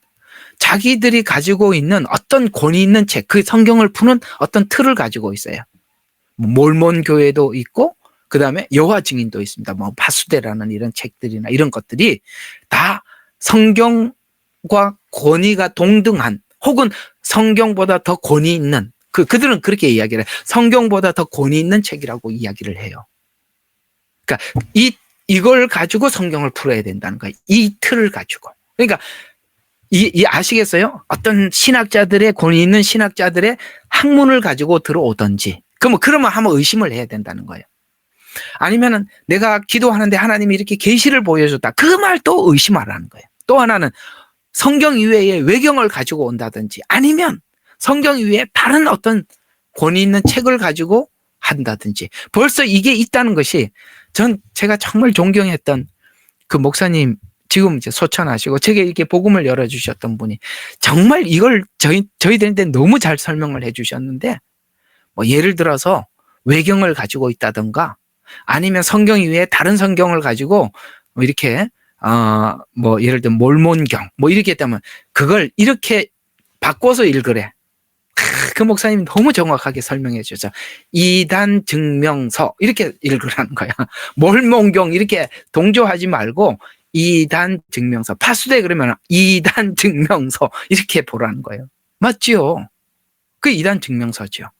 자기들이 가지고 있는 어떤 권위 있는 책, 그 성경을 푸는 어떤 틀을 가지고 있어요. 몰몬 교회도 있고, 그 다음에 여호와 증인도 있습니다. 바수대라는 이런 책들이나 이런 것들이 다 성경과 권위가 동등한, 혹은 성경보다 더 권위 있는, 그들은 그렇게 이야기를 해요. 성경보다 더 권위 있는 책이라고 이야기를 해요. 그러니까 이걸 가지고 성경을 풀어야 된다는 거예요. 이 틀을 가지고. 그러니까 아시겠어요? 어떤 신학자들의, 권위 있는 신학자들의 학문을 가지고 들어오든지, 그러면 한번 의심을 해야 된다는 거예요. 아니면은 내가 기도하는데 하나님이 이렇게 계시를 보여줬다. 그 말도 의심하라는 거예요. 또 하나는 성경 이외에 외경을 가지고 온다든지, 아니면 성경 이외에 다른 어떤 권위 있는 책을 가지고 한다든지, 벌써 이게 있다는 것이 제가 정말 존경했던 그 목사님 지금 이제 소천하시고 제게 이렇게 복음을 열어주셨던 분이 정말 이걸 저희들한테 너무 잘 설명을 해주셨는데, 뭐 예를 들어서 외경을 가지고 있다든가 아니면 성경 이외에 다른 성경을 가지고 뭐 이렇게 뭐 예를 들면 몰몬경 뭐 이렇게 했다면 그걸 이렇게 바꿔서 읽으래. 그 목사님이 너무 정확하게 설명해 주죠. 이단 증명서 이렇게 읽으라는 거야. 몰몬경 이렇게 동조하지 말고 이단 증명서. 파수대 그러면 이단 증명서 이렇게 보라는 거예요. 맞지요? 그 이단 증명서죠.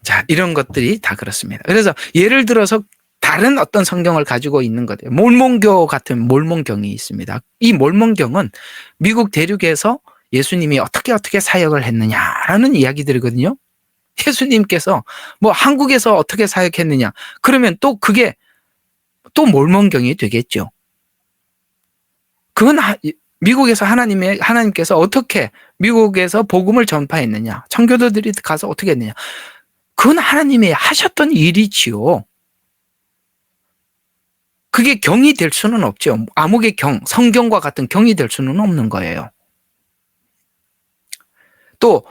자, 이런 것들이 다 그렇습니다. 그래서 예를 들어서 다른 어떤 성경을 가지고 있는 거예요. 몰몬교 같은 몰몬경이 있습니다. 이 몰몬경은 미국 대륙에서 예수님이 어떻게 사역을 했느냐라는 이야기들이거든요. 예수님께서 뭐 한국에서 어떻게 사역했느냐. 그러면 또 그게 또 몰몬경이 되겠죠. 그건 미국에서 하나님께서 어떻게 미국에서 복음을 전파했느냐. 청교도들이 가서 어떻게 했느냐. 그건 하나님이 하셨던 일이지요. 그게 경이 될 수는 없죠. 암흑의 경, 성경과 같은 경이 될 수는 없는 거예요. 또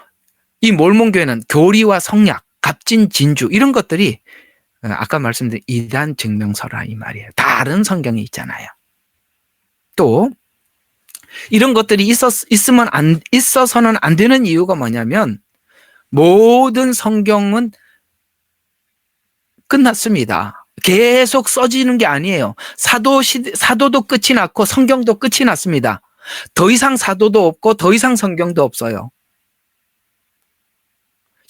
이 몰몬교회는 교리와 성약, 갑진, 진주 이런 것들이 아까 말씀드린 이단 증명서라 이 말이에요. 다른 성경이 있잖아요. 또 이런 것들이 있어서는 안 되는 이유가 뭐냐면 모든 성경은 끝났습니다. 계속 써지는 게 아니에요. 사도도 끝이 났고 성경도 끝이 났습니다. 더 이상 사도도 없고 더 이상 성경도 없어요.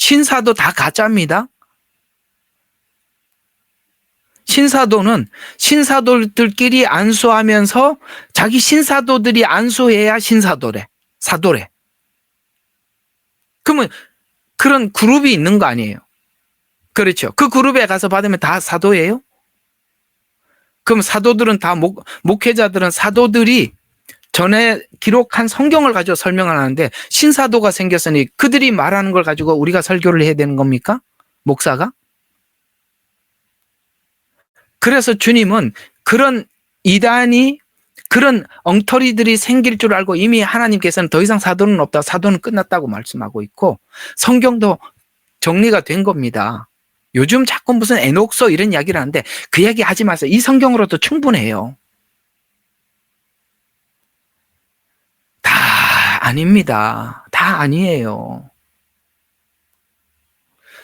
신사도 다 가짜입니다. 신사도는 신사도들끼리 안수하면서 자기 신사도들이 안수해야 사도래. 그러면 그런 그룹이 있는 거 아니에요. 그렇죠. 그 그룹에 가서 받으면 다 사도예요? 그럼 사도들은 다 목회자들은 사도들이 전에 기록한 성경을 가지고 설명을 하는데 신사도가 생겼으니 그들이 말하는 걸 가지고 우리가 설교를 해야 되는 겁니까? 목사가? 그래서 주님은 그런 이단이 그런 엉터리들이 생길 줄 알고 이미 하나님께서는 더 이상 사도는 없다. 사도는 끝났다고 말씀하고 있고 성경도 정리가 된 겁니다. 요즘 자꾸 무슨 에녹서 이런 이야기를 하는데 그 이야기 하지 마세요. 이 성경으로도 충분해요. 다 아닙니다. 다 아니에요.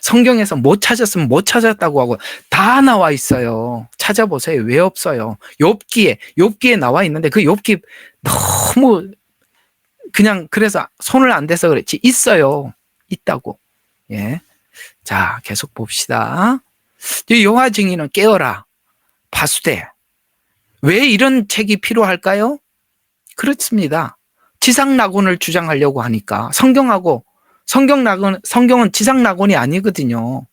성경에서 못 찾았으면 못 찾았다고 하고 다 나와 있어요. 찾아보세요. 왜 없어요? 욥기에 나와 있는데 그 욥기 너무 그냥 그래서 손을 안 대서 그랬지 있어요. 있다고. 예. 자, 계속 봅시다. 여호와 증인은 깨어라. 파수대. 왜 이런 책이 필요할까요? 그렇습니다. 지상낙원을 주장하려고 하니까 성경은 지상낙원이 아니거든요.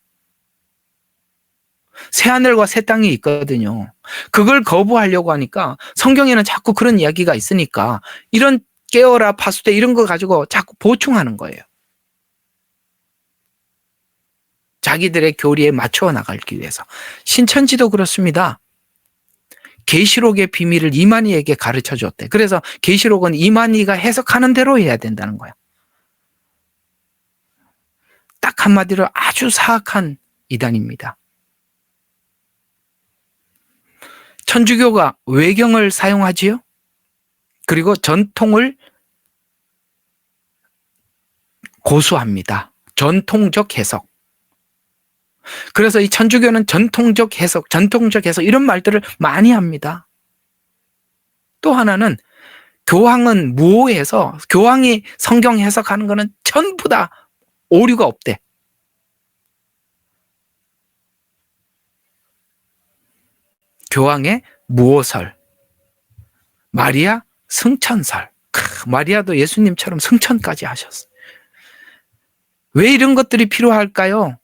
새하늘과 새 땅이 있거든요. 그걸 거부하려고 하니까 성경에는 자꾸 그런 이야기가 있으니까 이런 깨어라 파수대 이런 거 가지고 자꾸 보충하는 거예요. 자기들의 교리에 맞춰 나가기 위해서. 신천지도 그렇습니다. 계시록의 비밀을 이만희에게 가르쳐 줬대. 그래서 계시록은 이만희가 해석하는 대로 해야 된다는 거야. 딱 한마디로 아주 사악한 이단입니다. 천주교가 외경을 사용하지요? 그리고 전통을 고수합니다. 전통적 해석. 그래서 이 천주교는 전통적 해석 이런 말들을 많이 합니다. 또 하나는 교황은 무오해서 교황이 성경 해석하는 거는 전부 다 오류가 없대. 교황의 무오설, 마리아 승천설. 마리아도 예수님처럼 승천까지 하셨어요. 왜 이런 것들이 필요할까요?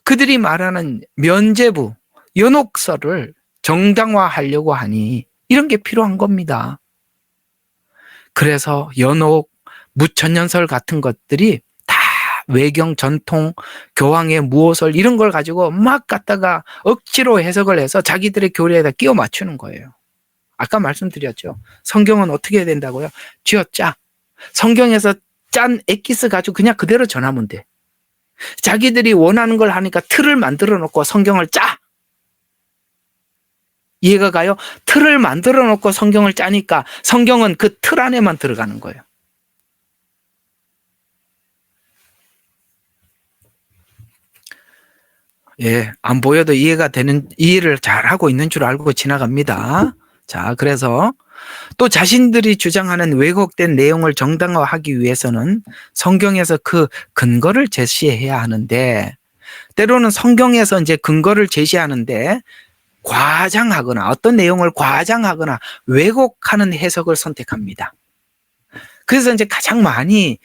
그들이 말하는 면죄부, 연옥설을 정당화하려고 하니 이런 게 필요한 겁니다. 그래서 연옥, 무천년설 같은 것들이 다 외경, 전통, 교황의 무호설 이런 걸 가지고 막 갖다가 억지로 해석을 해서 자기들의 교리에다 끼워 맞추는 거예요. 아까 말씀드렸죠. 성경은 어떻게 해야 된다고요? 쥐어짜. 성경에서 짠 엑기스 가지고 그냥 그대로 전하면 돼. 자기들이 원하는 걸 하니까 틀을 만들어 놓고 성경을 짜. 이해가 가요? 틀을 만들어 놓고 성경을 짜니까 성경은 그 틀 안에만 들어가는 거예요. 예, 안 보여도 이해를 잘 하고 있는 줄 알고 지나갑니다. 자, 그래서 또 자신들이 주장하는 왜곡된 내용을 정당화하기 위해서는 성경에서 그 근거를 제시해야 하는데, 때로는 성경에서 이제 근거를 제시하는데 과장하거나 어떤 내용을 과장하거나 왜곡하는 해석을 선택합니다. 그래서 이제 가장 많이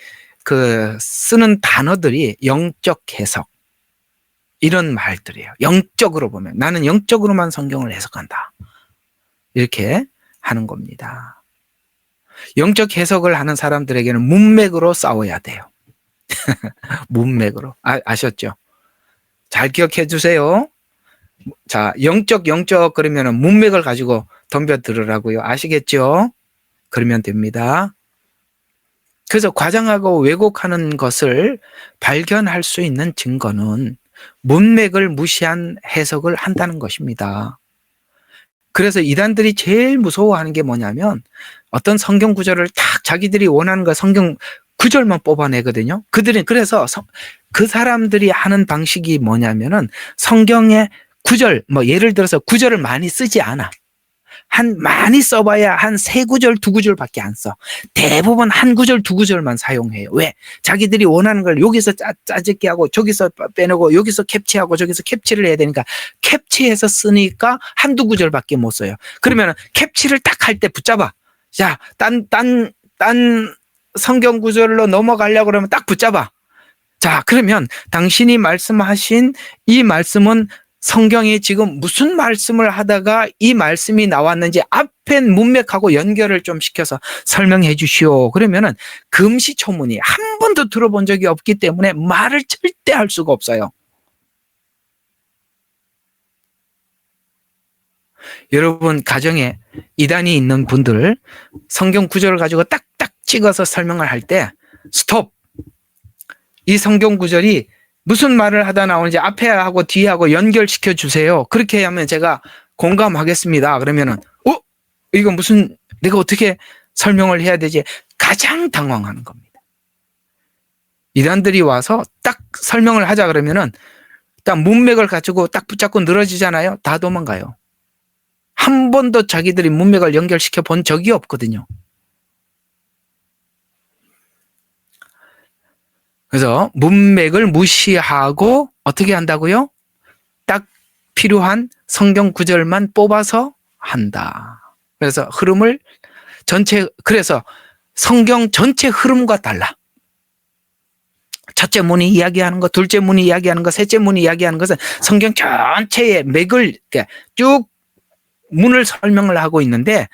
쓰는 단어들이 영적 해석 이런 말들이에요. 영적으로 보면 나는 영적으로만 성경을 해석한다. 이렇게 하는 겁니다. 영적 해석을 하는 사람들에게는 문맥으로 싸워야 돼요. 문맥으로. 아셨죠? 잘 기억해 주세요. 자, 영적 그러면은 문맥을 가지고 덤벼들으라고요. 아시겠죠? 그러면 됩니다. 그래서 과장하고 왜곡하는 것을 발견할 수 있는 증거는 문맥을 무시한 해석을 한다는 것입니다. 그래서 이단들이 제일 무서워하는 게 뭐냐면 어떤 성경 구절을 딱 자기들이 원하는 거 성경 구절만 뽑아내거든요. 그래서 그 사람들이 하는 방식이 뭐냐면은 성경의 구절, 예를 들어서 구절을 많이 쓰지 않아. 많이 써봐야 한 3구절, 2구절밖에 안 써. 대부분 한 구절, 2구절만 사용해요. 왜? 자기들이 원하는 걸 여기서 짜집기 하고 저기서 빼내고 여기서 캡치하고 저기서 캡치를 해야 되니까 캡치해서 쓰니까 한두 구절밖에 못 써요. 그러면 캡치를 딱 할 때 붙잡아. 자, 딴 성경 구절로 넘어가려고 그러면 딱 붙잡아. 자, 그러면 당신이 말씀하신 이 말씀은 성경이 지금 무슨 말씀을 하다가 이 말씀이 나왔는지 앞에 문맥하고 연결을 좀 시켜서 설명해 주시오. 그러면은 금시초문이 한 번도 들어본 적이 없기 때문에 말을 절대 할 수가 없어요. 여러분 가정에 이단이 있는 분들 성경 구절을 가지고 딱딱 찍어서 설명을 할 때 스톱! 이 성경 구절이 무슨 말을 하다 나오는지 앞에 하고 뒤에 하고 연결시켜 주세요. 그렇게 하면 제가 공감하겠습니다. 그러면은 이거 무슨 내가 어떻게 설명을 해야 되지? 가장 당황하는 겁니다. 이단들이 와서 딱 설명을 하자 그러면은 딱 문맥을 가지고 딱 붙잡고 늘어지잖아요. 다 도망가요. 한 번도 자기들이 문맥을 연결시켜 본 적이 없거든요. 그래서 문맥을 무시하고 어떻게 한다고요? 딱 필요한 성경 구절만 뽑아서 한다. 그래서 그래서 성경 전체 흐름과 달라. 첫째 문이 이야기하는 것, 둘째 문이 이야기하는 것, 셋째 문이 이야기하는 것은 성경 전체의 맥을 쭉 문을 설명을 하고 있는데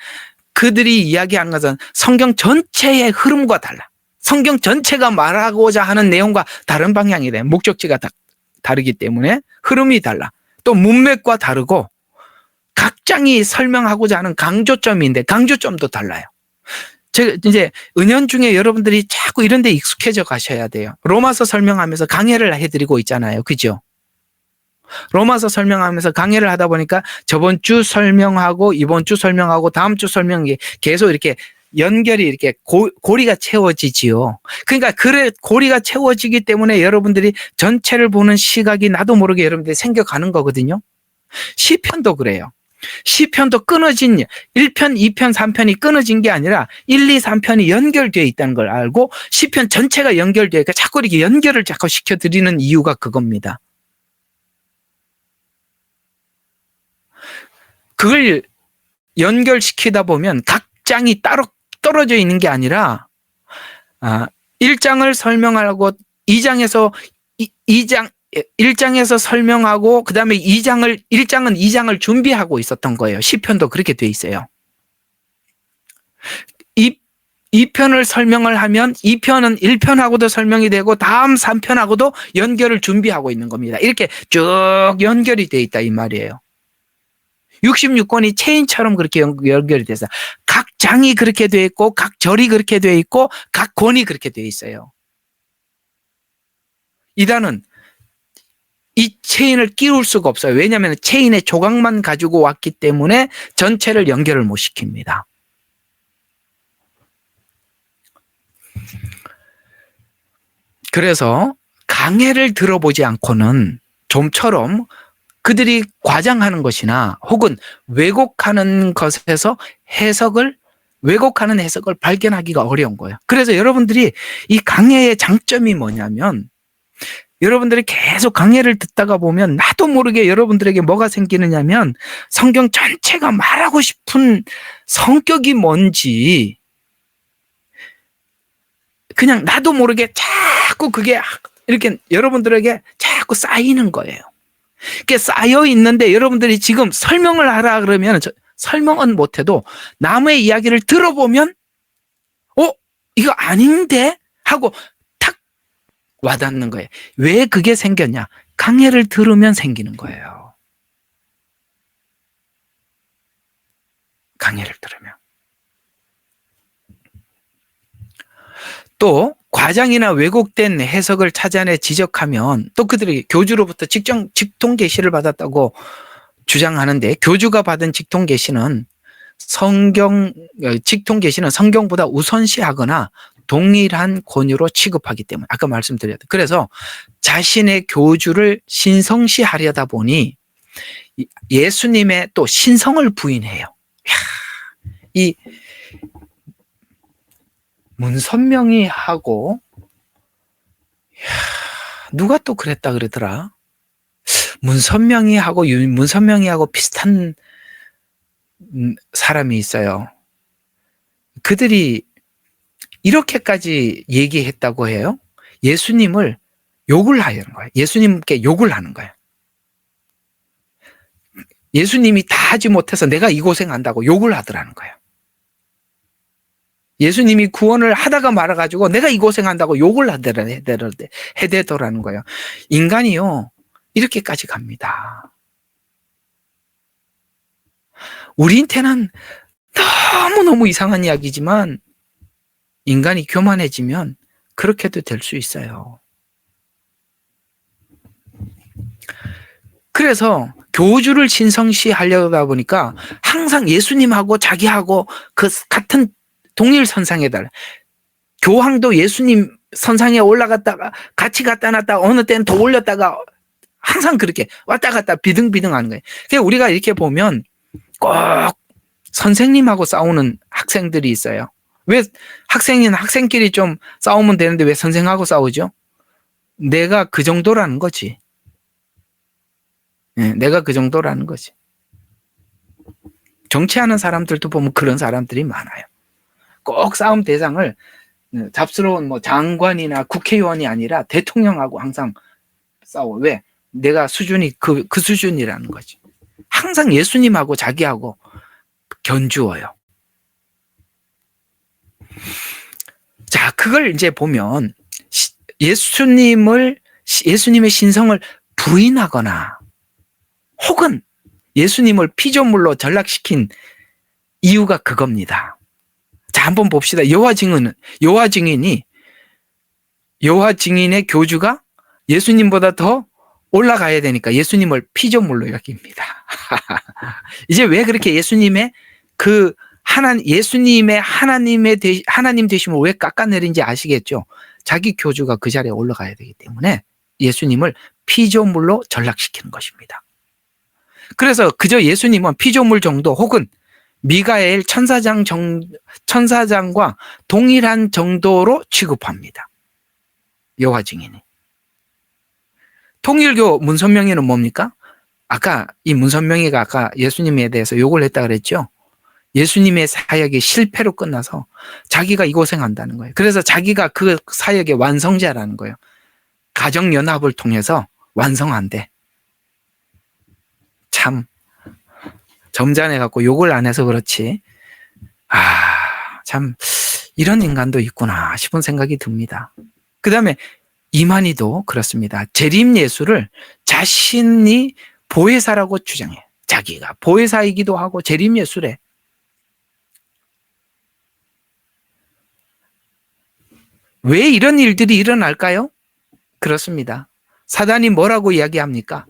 그들이 이야기하는 것은 성경 전체의 흐름과 달라. 성경 전체가 말하고자 하는 내용과 다른 방향이 돼. 목적지가 다르기 때문에 흐름이 달라. 또 문맥과 다르고 각 장이 설명하고자 하는 강조점인데 강조점도 달라요. 제가 이제 은연중에 여러분들이 자꾸 이런 데 익숙해져 가셔야 돼요. 로마서 설명하면서 강해를 해드리고 있잖아요. 그죠? 로마서 설명하면서 강해를 하다 보니까 저번 주 설명하고 이번 주 설명하고 다음 주 설명이 계속 이렇게 연결이 이렇게 고리가 채워지지요. 그러니까 고리가 채워지기 때문에 여러분들이 전체를 보는 시각이 나도 모르게 여러분들이 생겨가는 거거든요. 시편도 그래요. 시편도 끊어진 1편, 2편, 3편이 끊어진 게 아니라 1, 2, 3편이 연결되어 있다는 걸 알고 시편 전체가 연결되어 있으니까 자꾸 이렇게 연결을 자꾸 시켜드리는 이유가 그겁니다. 그걸 연결시키다 보면 각 장이 따로 떨어져 있는 게 아니라 1장을 설명하고 1장에서 설명하고 그다음에 1장은 2장을 준비하고 있었던 거예요. 시편도 그렇게 돼 있어요. 2편을 설명을 하면 2편은 1편하고도 설명이 되고 다음 3편하고도 연결을 준비하고 있는 겁니다. 이렇게 쭉 연결이 돼 있다 이 말이에요. 66권이 체인처럼 그렇게 연결이 돼서 각 장이 그렇게 돼 있고 각 절이 그렇게 돼 있고 각 권이 그렇게 돼 있어요. 이단은 이 체인을 끼울 수가 없어요. 왜냐하면 체인의 조각만 가지고 왔기 때문에 전체를 연결을 못 시킵니다. 그래서 강해를 들어보지 않고는 좀처럼 그들이 과장하는 것이나 혹은 왜곡하는 것에서 왜곡하는 해석을 발견하기가 어려운 거예요. 그래서 여러분들이 이 강해의 장점이 뭐냐면 여러분들이 계속 강해를 듣다가 보면 나도 모르게 여러분들에게 뭐가 생기느냐면 성경 전체가 말하고 싶은 성격이 뭔지 그냥 나도 모르게 자꾸 그게 이렇게 여러분들에게 자꾸 쌓이는 거예요. 이게 쌓여 있는데 여러분들이 지금 설명을 하라 그러면 설명은 못해도 남의 이야기를 들어보면 이거 아닌데? 하고 탁 와닿는 거예요. 왜 그게 생겼냐? 강해를 들으면 생기는 거예요. 강해를 들으면. 또 과장이나 왜곡된 해석을 찾아내 지적하면 또 그들이 교주로부터 직통 계시를 받았다고 주장하는데 교주가 받은 직통 계시는 성경보다 우선시하거나 동일한 권위로 취급하기 때문에 아까 말씀드렸죠. 그래서 자신의 교주를 신성시하려다 보니 예수님의 또 신성을 부인해요. 이 문선명이하고 누가 또 그랬다 그러더라. 문선명이하고 비슷한 사람이 있어요. 그들이 이렇게까지 얘기했다고 해요. 예수님을 욕을 하는 거예요. 예수님께 욕을 하는 거예요. 예수님이 다 하지 못해서 내가 이 고생한다고 욕을 하더라는 거예요. 예수님이 구원을 하다가 말아가지고 내가 이 고생한다고 욕을 해대더라는 거예요. 인간이요, 이렇게까지 갑니다. 우리한테는 너무너무 이상한 이야기지만 인간이 교만해지면 그렇게도 될 수 있어요. 그래서 교주를 신성시하려다 보니까 항상 예수님하고 자기하고 그 같은 동일 선상에 달라. 교황도 예수님 선상에 올라갔다가 같이 갖다 놨다가 어느 때는 더 올렸다가 항상 그렇게 왔다 갔다 비등비등 하는 거예요. 그러니까 우리가 이렇게 보면 꼭 선생님하고 싸우는 학생들이 있어요. 왜 학생끼리 좀 싸우면 되는데 왜 선생하고 싸우죠? 내가 그 정도라는 거지. 내가 그 정도라는 거지. 정치하는 사람들도 보면 그런 사람들이 많아요. 꼭 싸움 대상을 잡스러운 장관이나 국회의원이 아니라 대통령하고 항상 싸워. 왜? 내가 수준이 그 수준이라는 거지. 항상 예수님하고 자기하고 견주어요. 자, 그걸 이제 보면 예수님의 신성을 부인하거나 혹은 예수님을 피조물로 전락시킨 이유가 그겁니다. 자, 한번 봅시다. 여호와 증인의 교주가 예수님보다 더 올라가야 되니까 예수님을 피조물로 여깁니다. 이제 왜 그렇게 예수님의 하나님 되심을 왜 깎아내린지 아시겠죠? 자기 교주가 그 자리에 올라가야 되기 때문에 예수님을 피조물로 전락시키는 것입니다. 그래서 그저 예수님은 피조물 정도 혹은 미가엘 천사장과 동일한 정도로 취급합니다. 여호와 증인이. 통일교 문선명이는 뭡니까? 아까 이 문선명이가 아까 예수님에 대해서 욕을 했다 그랬죠? 예수님의 사역이 실패로 끝나서 자기가 이 고생한다는 거예요. 그래서 자기가 그 사역의 완성자라는 거예요. 가정연합을 통해서 완성한대. 참 점잖해 갖고 욕을 안 해서 그렇지. 참 이런 인간도 있구나 싶은 생각이 듭니다. 그 다음에 이만희도 그렇습니다. 재림 예수를 자신이 보혜사라고 주장해요. 자기가 보혜사이기도 하고 재림 예수래. 왜 이런 일들이 일어날까요? 그렇습니다. 사단이 뭐라고 이야기합니까?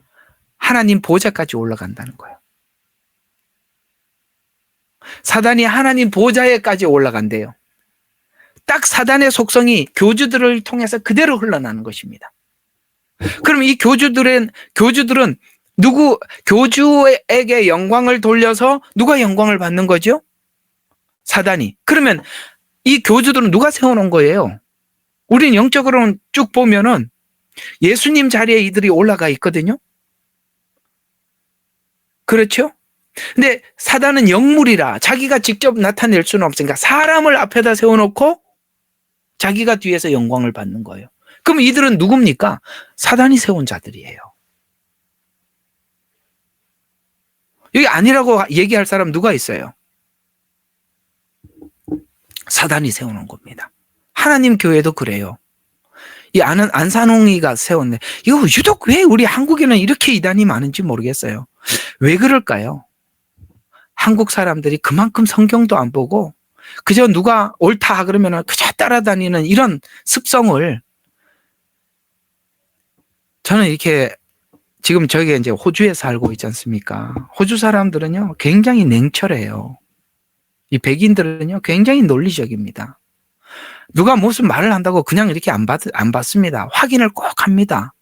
하나님 보좌까지 올라간다는 거예요. 사단이 하나님 보좌에까지 올라간대요. 딱 사단의 속성이 교주들을 통해서 그대로 흘러나는 것입니다. 그럼 이 교주들은 교주에게 영광을 돌려서 누가 영광을 받는 거죠? 사단이. 그러면 이 교주들은 누가 세워놓은 거예요? 우린 영적으로는 쭉 보면은 예수님 자리에 이들이 올라가 있거든요. 그렇죠? 근데 사단은 영물이라 자기가 직접 나타낼 수는 없으니까 사람을 앞에다 세워놓고 자기가 뒤에서 영광을 받는 거예요. 그럼 이들은 누굽니까? 사단이 세운 자들이에요. 여기 아니라고 얘기할 사람 누가 있어요? 사단이 세우는 겁니다. 하나님 교회도 그래요. 이 안산홍이가 세웠네. 이거 유독 왜 우리 한국에는 이렇게 이단이 많은지 모르겠어요. 왜 그럴까요? 한국 사람들이 그만큼 성경도 안 보고 그저 누가 옳다 그러면 그저 따라다니는 이런 습성을 저는 이렇게 지금 저희가 이제 호주에 살고 있지 않습니까? 호주 사람들은요 굉장히 냉철해요. 이 백인들은요 굉장히 논리적입니다. 누가 무슨 말을 한다고 그냥 이렇게 안 받습니다. 확인을 꼭 합니다.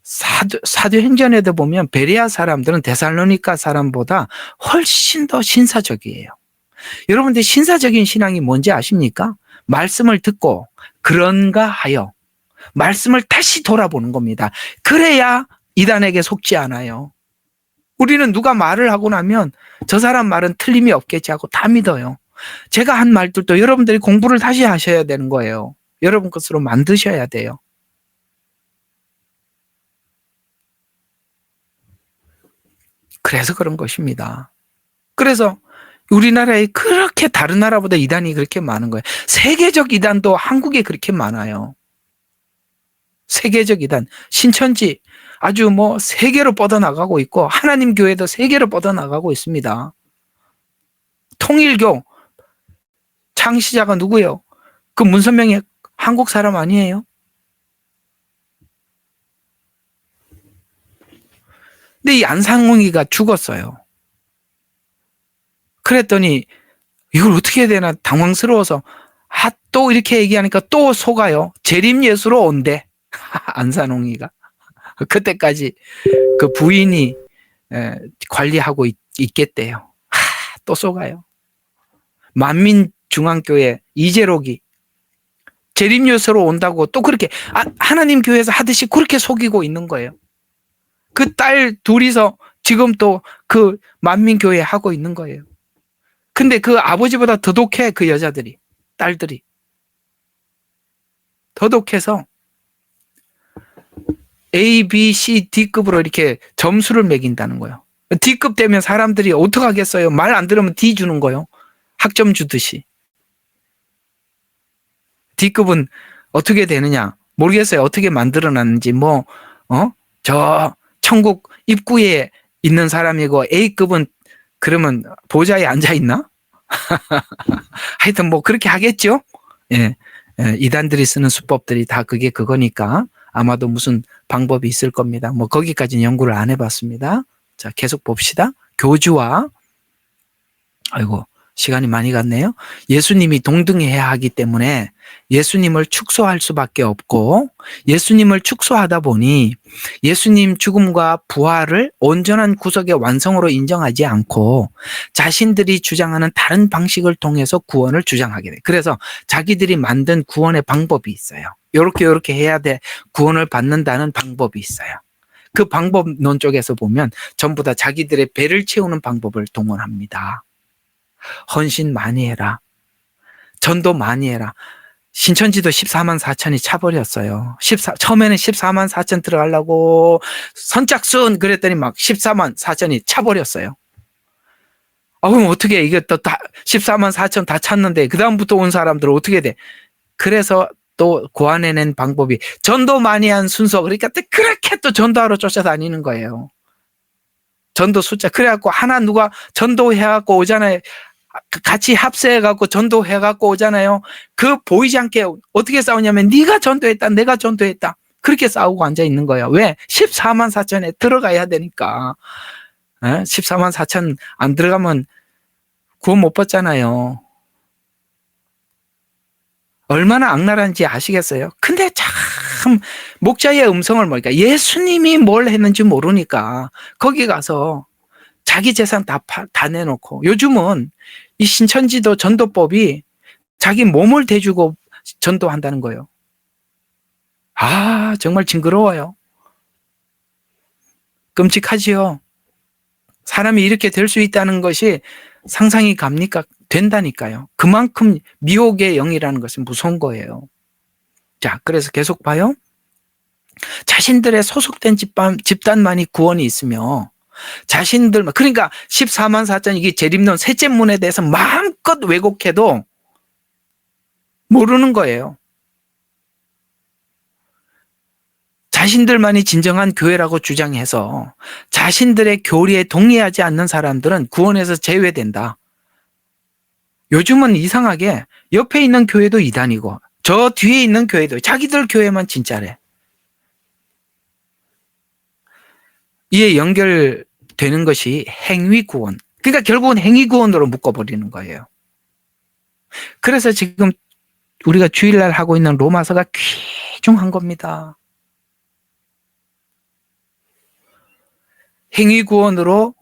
사도행전에도 보면 베레아 사람들은 데살로니가 사람보다 훨씬 더 신사적이에요. 여러분들 신사적인 신앙이 뭔지 아십니까? 말씀을 듣고 그런가 하여 말씀을 다시 돌아보는 겁니다. 그래야 이단에게 속지 않아요. 우리는 누가 말을 하고 나면 저 사람 말은 틀림이 없겠지 하고 다 믿어요. 제가 한 말들도 여러분들이 공부를 다시 하셔야 되는 거예요. 여러분 것으로 만드셔야 돼요. 그래서 그런 것입니다. 그래서 우리나라에 그렇게 다른 나라보다 이단이 그렇게 많은 거예요. 세계적 이단도 한국에 그렇게 많아요. 세계적 이단, 신천지 아주 뭐 세계로 뻗어나가고 있고 하나님 교회도 세계로 뻗어나가고 있습니다. 통일교 창시자가 누구예요? 그 문선명이 한국 사람 아니에요? 근데 이 안상홍이가 죽었어요. 그랬더니 이걸 어떻게 해야 되나 당황스러워서 또 이렇게 얘기하니까 또 속아요. 재림 예수로 온대. 안산홍이가. 그때까지 그 부인이 관리하고 있겠대요. 또 속아요. 만민중앙교회 이재록이 재림 예수로 온다고 또 그렇게 하나님 교회에서 하듯이 그렇게 속이고 있는 거예요. 그 딸 둘이서 지금 또 그 만민교회 하고 있는 거예요. 근데 그 아버지보다 더 독해, 그 여자들이, 딸들이. 더 독해서 A, B, C, D급으로 이렇게 점수를 매긴다는 거예요. D급 되면 사람들이 어떡하겠어요? 말 안 들으면 D 주는 거예요. 학점 주듯이. D급은 어떻게 되느냐? 모르겠어요. 어떻게 만들어놨는지. 저 천국 입구에 있는 사람이고 A급은 그러면 보좌에 앉아 있나? 하여튼 뭐 그렇게 하겠죠. 예, 이단들이 쓰는 수법들이 다 그거니까 아마도 무슨 방법이 있을 겁니다. 뭐 거기까지는 연구를 안 해봤습니다. 자, 계속 봅시다. 교주와 시간이 많이 갔네요. 예수님이 동등해야 하기 때문에 예수님을 축소할 수밖에 없고 예수님을 축소하다 보니 예수님 죽음과 부활을 온전한 구속의 완성으로 인정하지 않고 자신들이 주장하는 다른 방식을 통해서 구원을 주장하게 돼. 그래서 자기들이 만든 구원의 방법이 있어요. 요렇게 해야 돼. 구원을 받는다는 방법이 있어요. 그 방법론 쪽에서 보면 전부 다 자기들의 배를 채우는 방법을 동원합니다. 헌신 많이 해라. 전도 많이 해라. 신천지도 14만 4천이 차버렸어요. 처음에는 14만 4천 들어가려고 선착순 그랬더니 막 14만 4천이 차버렸어요. 그럼 어떻게 해? 이게 또 다 14만 4천 다 찾는데 그다음부터 온 사람들은 어떻게 돼? 그래서 또 고안해낸 방법이 전도 많이 한 순서. 그러니까 또 그렇게 또 전도하러 쫓아다니는 거예요. 전도 숫자. 그래갖고 하나 누가 전도해갖고 오잖아요. 같이 합세해갖고 전도해갖고 오잖아요. 그 보이지 않게 어떻게 싸우냐면 네가 전도했다, 내가 전도했다. 그렇게 싸우고 앉아 있는 거예요. 왜? 14만 4천에 들어가야 되니까. 14만 4천 안 들어가면 구원 못 받잖아요. 얼마나 악랄한지 아시겠어요? 근데 참 목자의 음성을 모르니까, 예수님이 뭘 했는지 모르니까 거기 가서 자기 재산 다 내놓고, 요즘은 이 신천지도 전도법이 자기 몸을 대주고 전도한다는 거예요. 정말 징그러워요. 끔찍하지요. 사람이 이렇게 될 수 있다는 것이 상상이 갑니까? 된다니까요. 그만큼 미혹의 영이라는 것은 무서운 거예요. 자, 그래서 계속 봐요. 자신들의 소속된 집단만이 구원이 있으며, 그러니까 14만 4천, 이게 재림론 셋째 문에 대해서 마음껏 왜곡해도 모르는 거예요. 자신들만이 진정한 교회라고 주장해서 자신들의 교리에 동의하지 않는 사람들은 구원에서 제외된다. 요즘은 이상하게 옆에 있는 교회도 이단이고 저 뒤에 있는 교회도 자기들 교회만 진짜래. 이에 연결되는 것이 행위구원. 그러니까 결국은 행위구원으로 묶어버리는 거예요. 그래서 지금 우리가 주일날 하고 있는 로마서가 귀중한 겁니다. 행위구원으로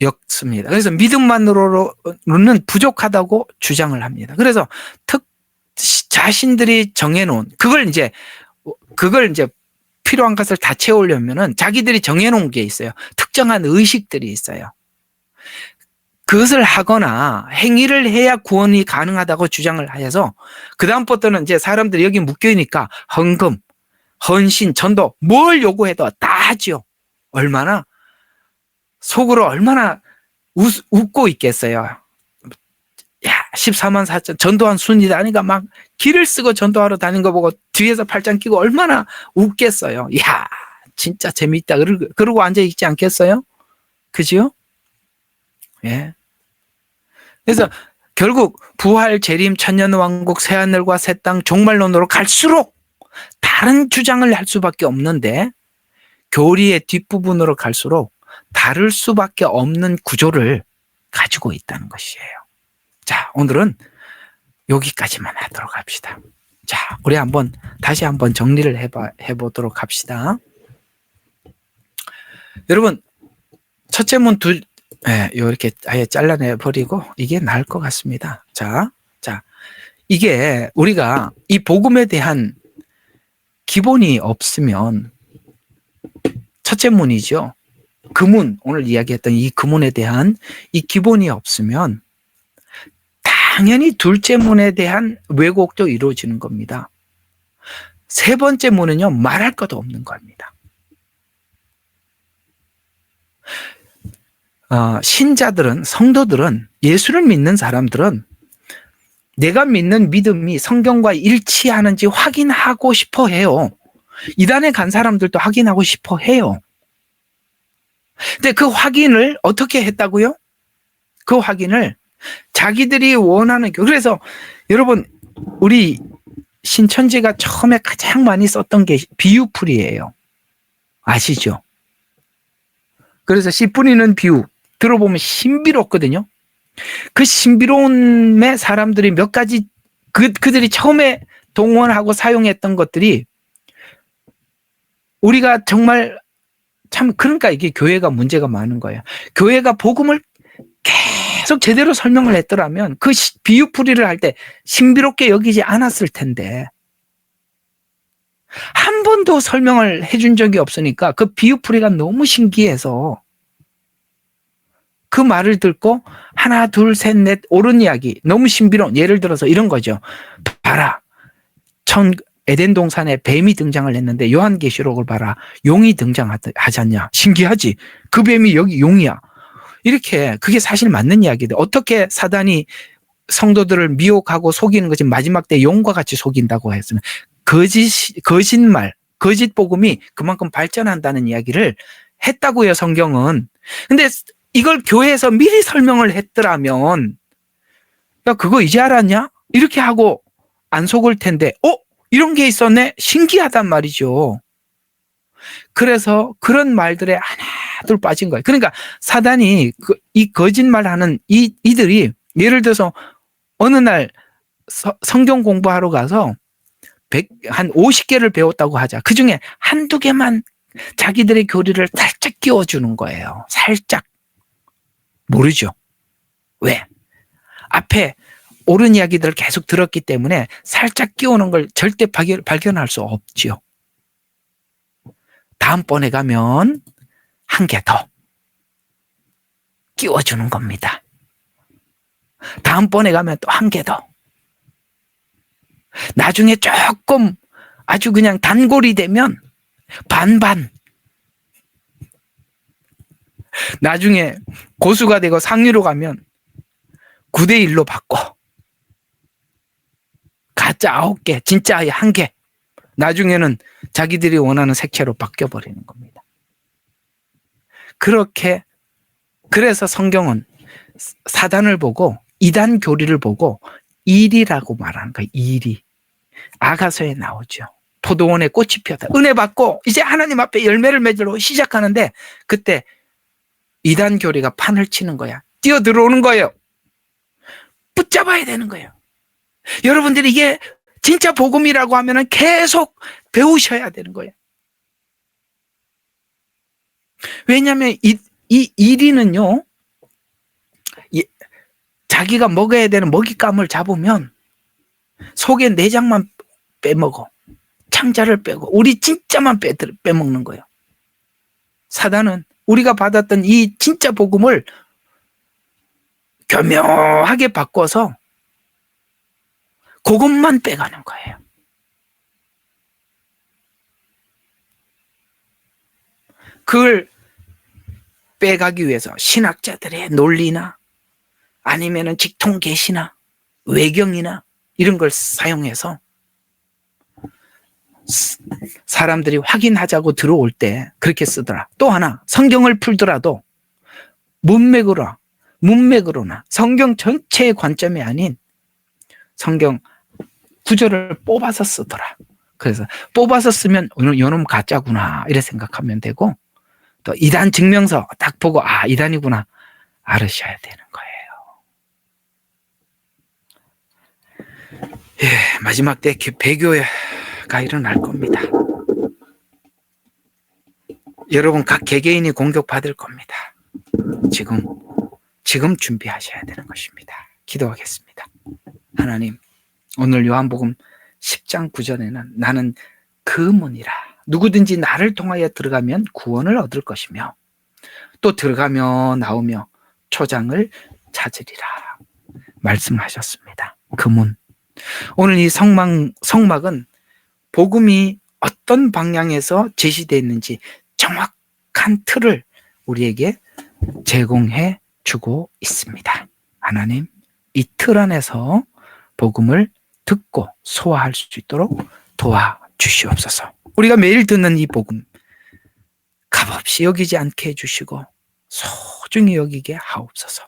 엮습니다. 그래서 믿음만으로는 부족하다고 주장을 합니다. 그래서 자신들이 정해놓은 그걸 이제 필요한 것을 다 채우려면은 자기들이 정해놓은 게 있어요. 특정한 의식들이 있어요. 그것을 하거나 행위를 해야 구원이 가능하다고 주장을 해서 그다음부터는 이제 사람들이 여기 묶여있으니까 헌금, 헌신, 전도 뭘 요구해도 다 하죠. 속으로 얼마나 웃고 있겠어요. 14만 4천 전도한 순이다. 그러니까 막 길을 쓰고 전도하러 다니는 거 보고 뒤에서 팔짱 끼고 얼마나 웃겠어요. 진짜 재밌다. 그러고 앉아있지 않겠어요? 그죠? 예. 그래서 결국 부활, 재림, 천년왕국, 새하늘과 새 땅, 종말론으로 갈수록 다른 주장을 할 수밖에 없는데, 교리의 뒷부분으로 갈수록 다를 수밖에 없는 구조를 가지고 있다는 것이에요. 자, 오늘은 여기까지만 하도록 합시다. 자, 우리 다시 한번 정리를 해보도록 합시다. 여러분, 첫째 문 이렇게 아예 잘라내 버리고 이게 나을 것 같습니다. 자, 이게 우리가 이 복음에 대한 기본이 없으면, 첫째 문이죠. 오늘 이야기했던 이 금문에 대한 이 기본이 없으면 당연히 둘째 문에 대한 왜곡도 이루어지는 겁니다. 세 번째 문은요, 말할 것도 없는 겁니다. 신자들은, 성도들은, 예수를 믿는 사람들은 내가 믿는 믿음이 성경과 일치하는지 확인하고 싶어 해요. 이단에 간 사람들도 확인하고 싶어 해요. 근데 그 확인을 어떻게 했다고요? 그 확인을 자기들이 원하는, 그래서 여러분, 우리 신천지가 처음에 가장 많이 썼던 게 비유풀이에요. 아시죠? 그래서 씨 뿌리는 비유 들어보면 신비롭거든요. 그 신비로움에 사람들이 몇 가지, 그들이 처음에 동원하고 사용했던 것들이 우리가 정말 그러니까 이게 교회가 문제가 많은 거예요. 교회가 복음을 계속 제대로 설명을 했더라면 그 비유풀이를 할 때 신비롭게 여기지 않았을 텐데, 한 번도 설명을 해준 적이 없으니까 그 비유풀이가 너무 신기해서 그 말을 듣고 하나, 둘, 셋, 넷 옳은 이야기, 너무 신비로운, 예를 들어서 이런 거죠. 봐라, 에덴 동산에 뱀이 등장을 했는데 요한계시록을 봐라, 용이 등장하지 않냐. 신기하지? 그 뱀이 여기 용이야. 이렇게 그게 사실 맞는 이야기인데 어떻게 사단이 성도들을 미혹하고 속이는 것이 마지막 때 용과 같이 속인다고 했으면 거짓말, 거짓 복음이 그만큼 발전한다는 이야기를 했다고요, 성경은. 근데 이걸 교회에서 미리 설명을 했더라면 야, 그거 이제 알았냐? 이렇게 하고 안 속을 텐데 이런 게 있었네? 신기하단 말이죠. 그래서 그런 말들에 하나둘 빠진 거예요. 그러니까 사단이 이 거짓말하는 이들이 예를 들어서 어느 날 성경 공부하러 가서 한 50개를 배웠다고 하자. 그중에 한두 개만 자기들의 교리를 살짝 끼워주는 거예요. 살짝. 모르죠. 왜? 앞에 옳은 이야기들을 계속 들었기 때문에 살짝 끼우는 걸 절대 발견할 수 없죠. 다음번에 가면 한 개 더 끼워주는 겁니다. 다음번에 가면 또 한 개 더. 나중에 조금 아주 그냥 단골이 되면 반반. 나중에 고수가 되고 상류로 가면 9대 1로 바꿔. 가짜 9개, 진짜 1개. 나중에는 자기들이 원하는 색채로 바뀌어버리는 겁니다. 그래서 성경은 사단을 보고 이단 교리를 보고 일이라고 말하는 거예요. 일이. 아가서에 나오죠. 포도원에 꽃이 피었다. 은혜 받고 이제 하나님 앞에 열매를 맺으러 시작하는데 그때 이단 교리가 판을 치는 거야. 뛰어들어오는 거예요. 붙잡아야 되는 거예요. 여러분들이 이게 진짜 복음이라고 하면은 계속 배우셔야 되는 거예요. 왜냐하면 이 일이는요, 자기가 먹어야 되는 먹잇감을 잡으면 속에 내장만 빼먹어. 창자를 빼고 우리 진짜만 빼먹는 거예요. 사단은 우리가 받았던 이 진짜 복음을 교묘하게 바꿔서 그것만 빼가는 거예요. 그걸 빼가기 위해서 신학자들의 논리나 아니면은 직통 계시나 외경이나 이런 걸 사용해서 사람들이 확인하자고 들어올 때 그렇게 쓰더라. 또 하나, 성경을 풀더라도 문맥으로나 성경 전체의 관점이 아닌 성경 구절을 뽑아서 쓰더라. 그래서 뽑아서 쓰면 요놈 가짜구나 이래 생각하면 되고, 또 이단 증명서 딱 보고 이단이구나 알으셔야 되는 거예요. 예, 마지막 때 배교가 일어날 겁니다. 여러분 각 개개인이 공격받을 겁니다. 지금 준비하셔야 되는 것입니다. 기도하겠습니다. 하나님, 오늘 요한복음 10장 9절에는 나는 그 문이라. 누구든지 나를 통하여 들어가면 구원을 얻을 것이며 또 들어가며 나오며 초장을 찾으리라 말씀하셨습니다. 그 문. 오늘 이 성막은 복음이 어떤 방향에서 제시되어 있는지 정확한 틀을 우리에게 제공해 주고 있습니다. 하나님, 이 틀 안에서 복음을 듣고 소화할 수 있도록 도와주시옵소서. 우리가 매일 듣는 이 복음 값없이 여기지 않게 해주시고 소중히 여기게 하옵소서.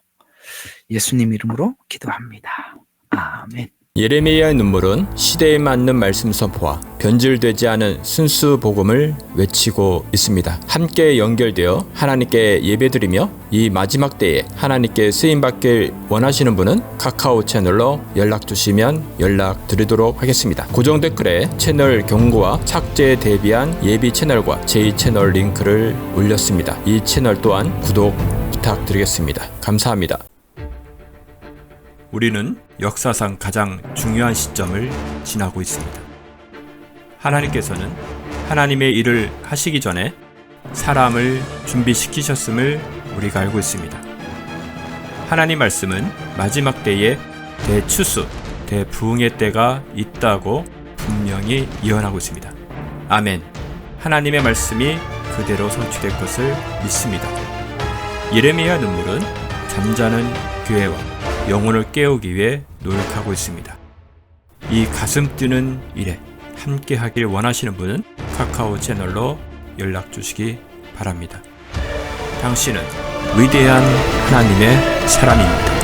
예수님 이름으로 기도합니다. 아멘. 예레미야의 눈물은 시대에 맞는 말씀 선포와 변질되지 않은 순수 복음을 외치고 있습니다. 함께 연결되어 하나님께 예배드리며 이 마지막 때에 하나님께 쓰임받길 원하시는 분은 카카오 채널로 연락 주시면 연락드리도록 하겠습니다. 고정 댓글에 채널 경고와 착제에 대비한 예비 채널과 제2채널 링크를 올렸습니다. 이 채널 또한 구독 부탁드리겠습니다. 감사합니다. 우리는 역사상 가장 중요한 시점을 지나고 있습니다. 하나님께서는 하나님의 일을 하시기 전에 사람을 준비시키셨음을 우리가 알고 있습니다. 하나님 말씀은 마지막 때에 대추수, 대부흥의 때가 있다고 분명히 예언하고 있습니다. 아멘. 하나님의 말씀이 그대로 성취될 것을 믿습니다. 예레미야 눈물은 잠자는 교회와 영혼을 깨우기 위해 노력하고 있습니다. 이 가슴 뛰는 일에 함께 하길 원하시는 분은 카카오 채널로 연락 주시기 바랍니다. 당신은 위대한 하나님의 사람입니다.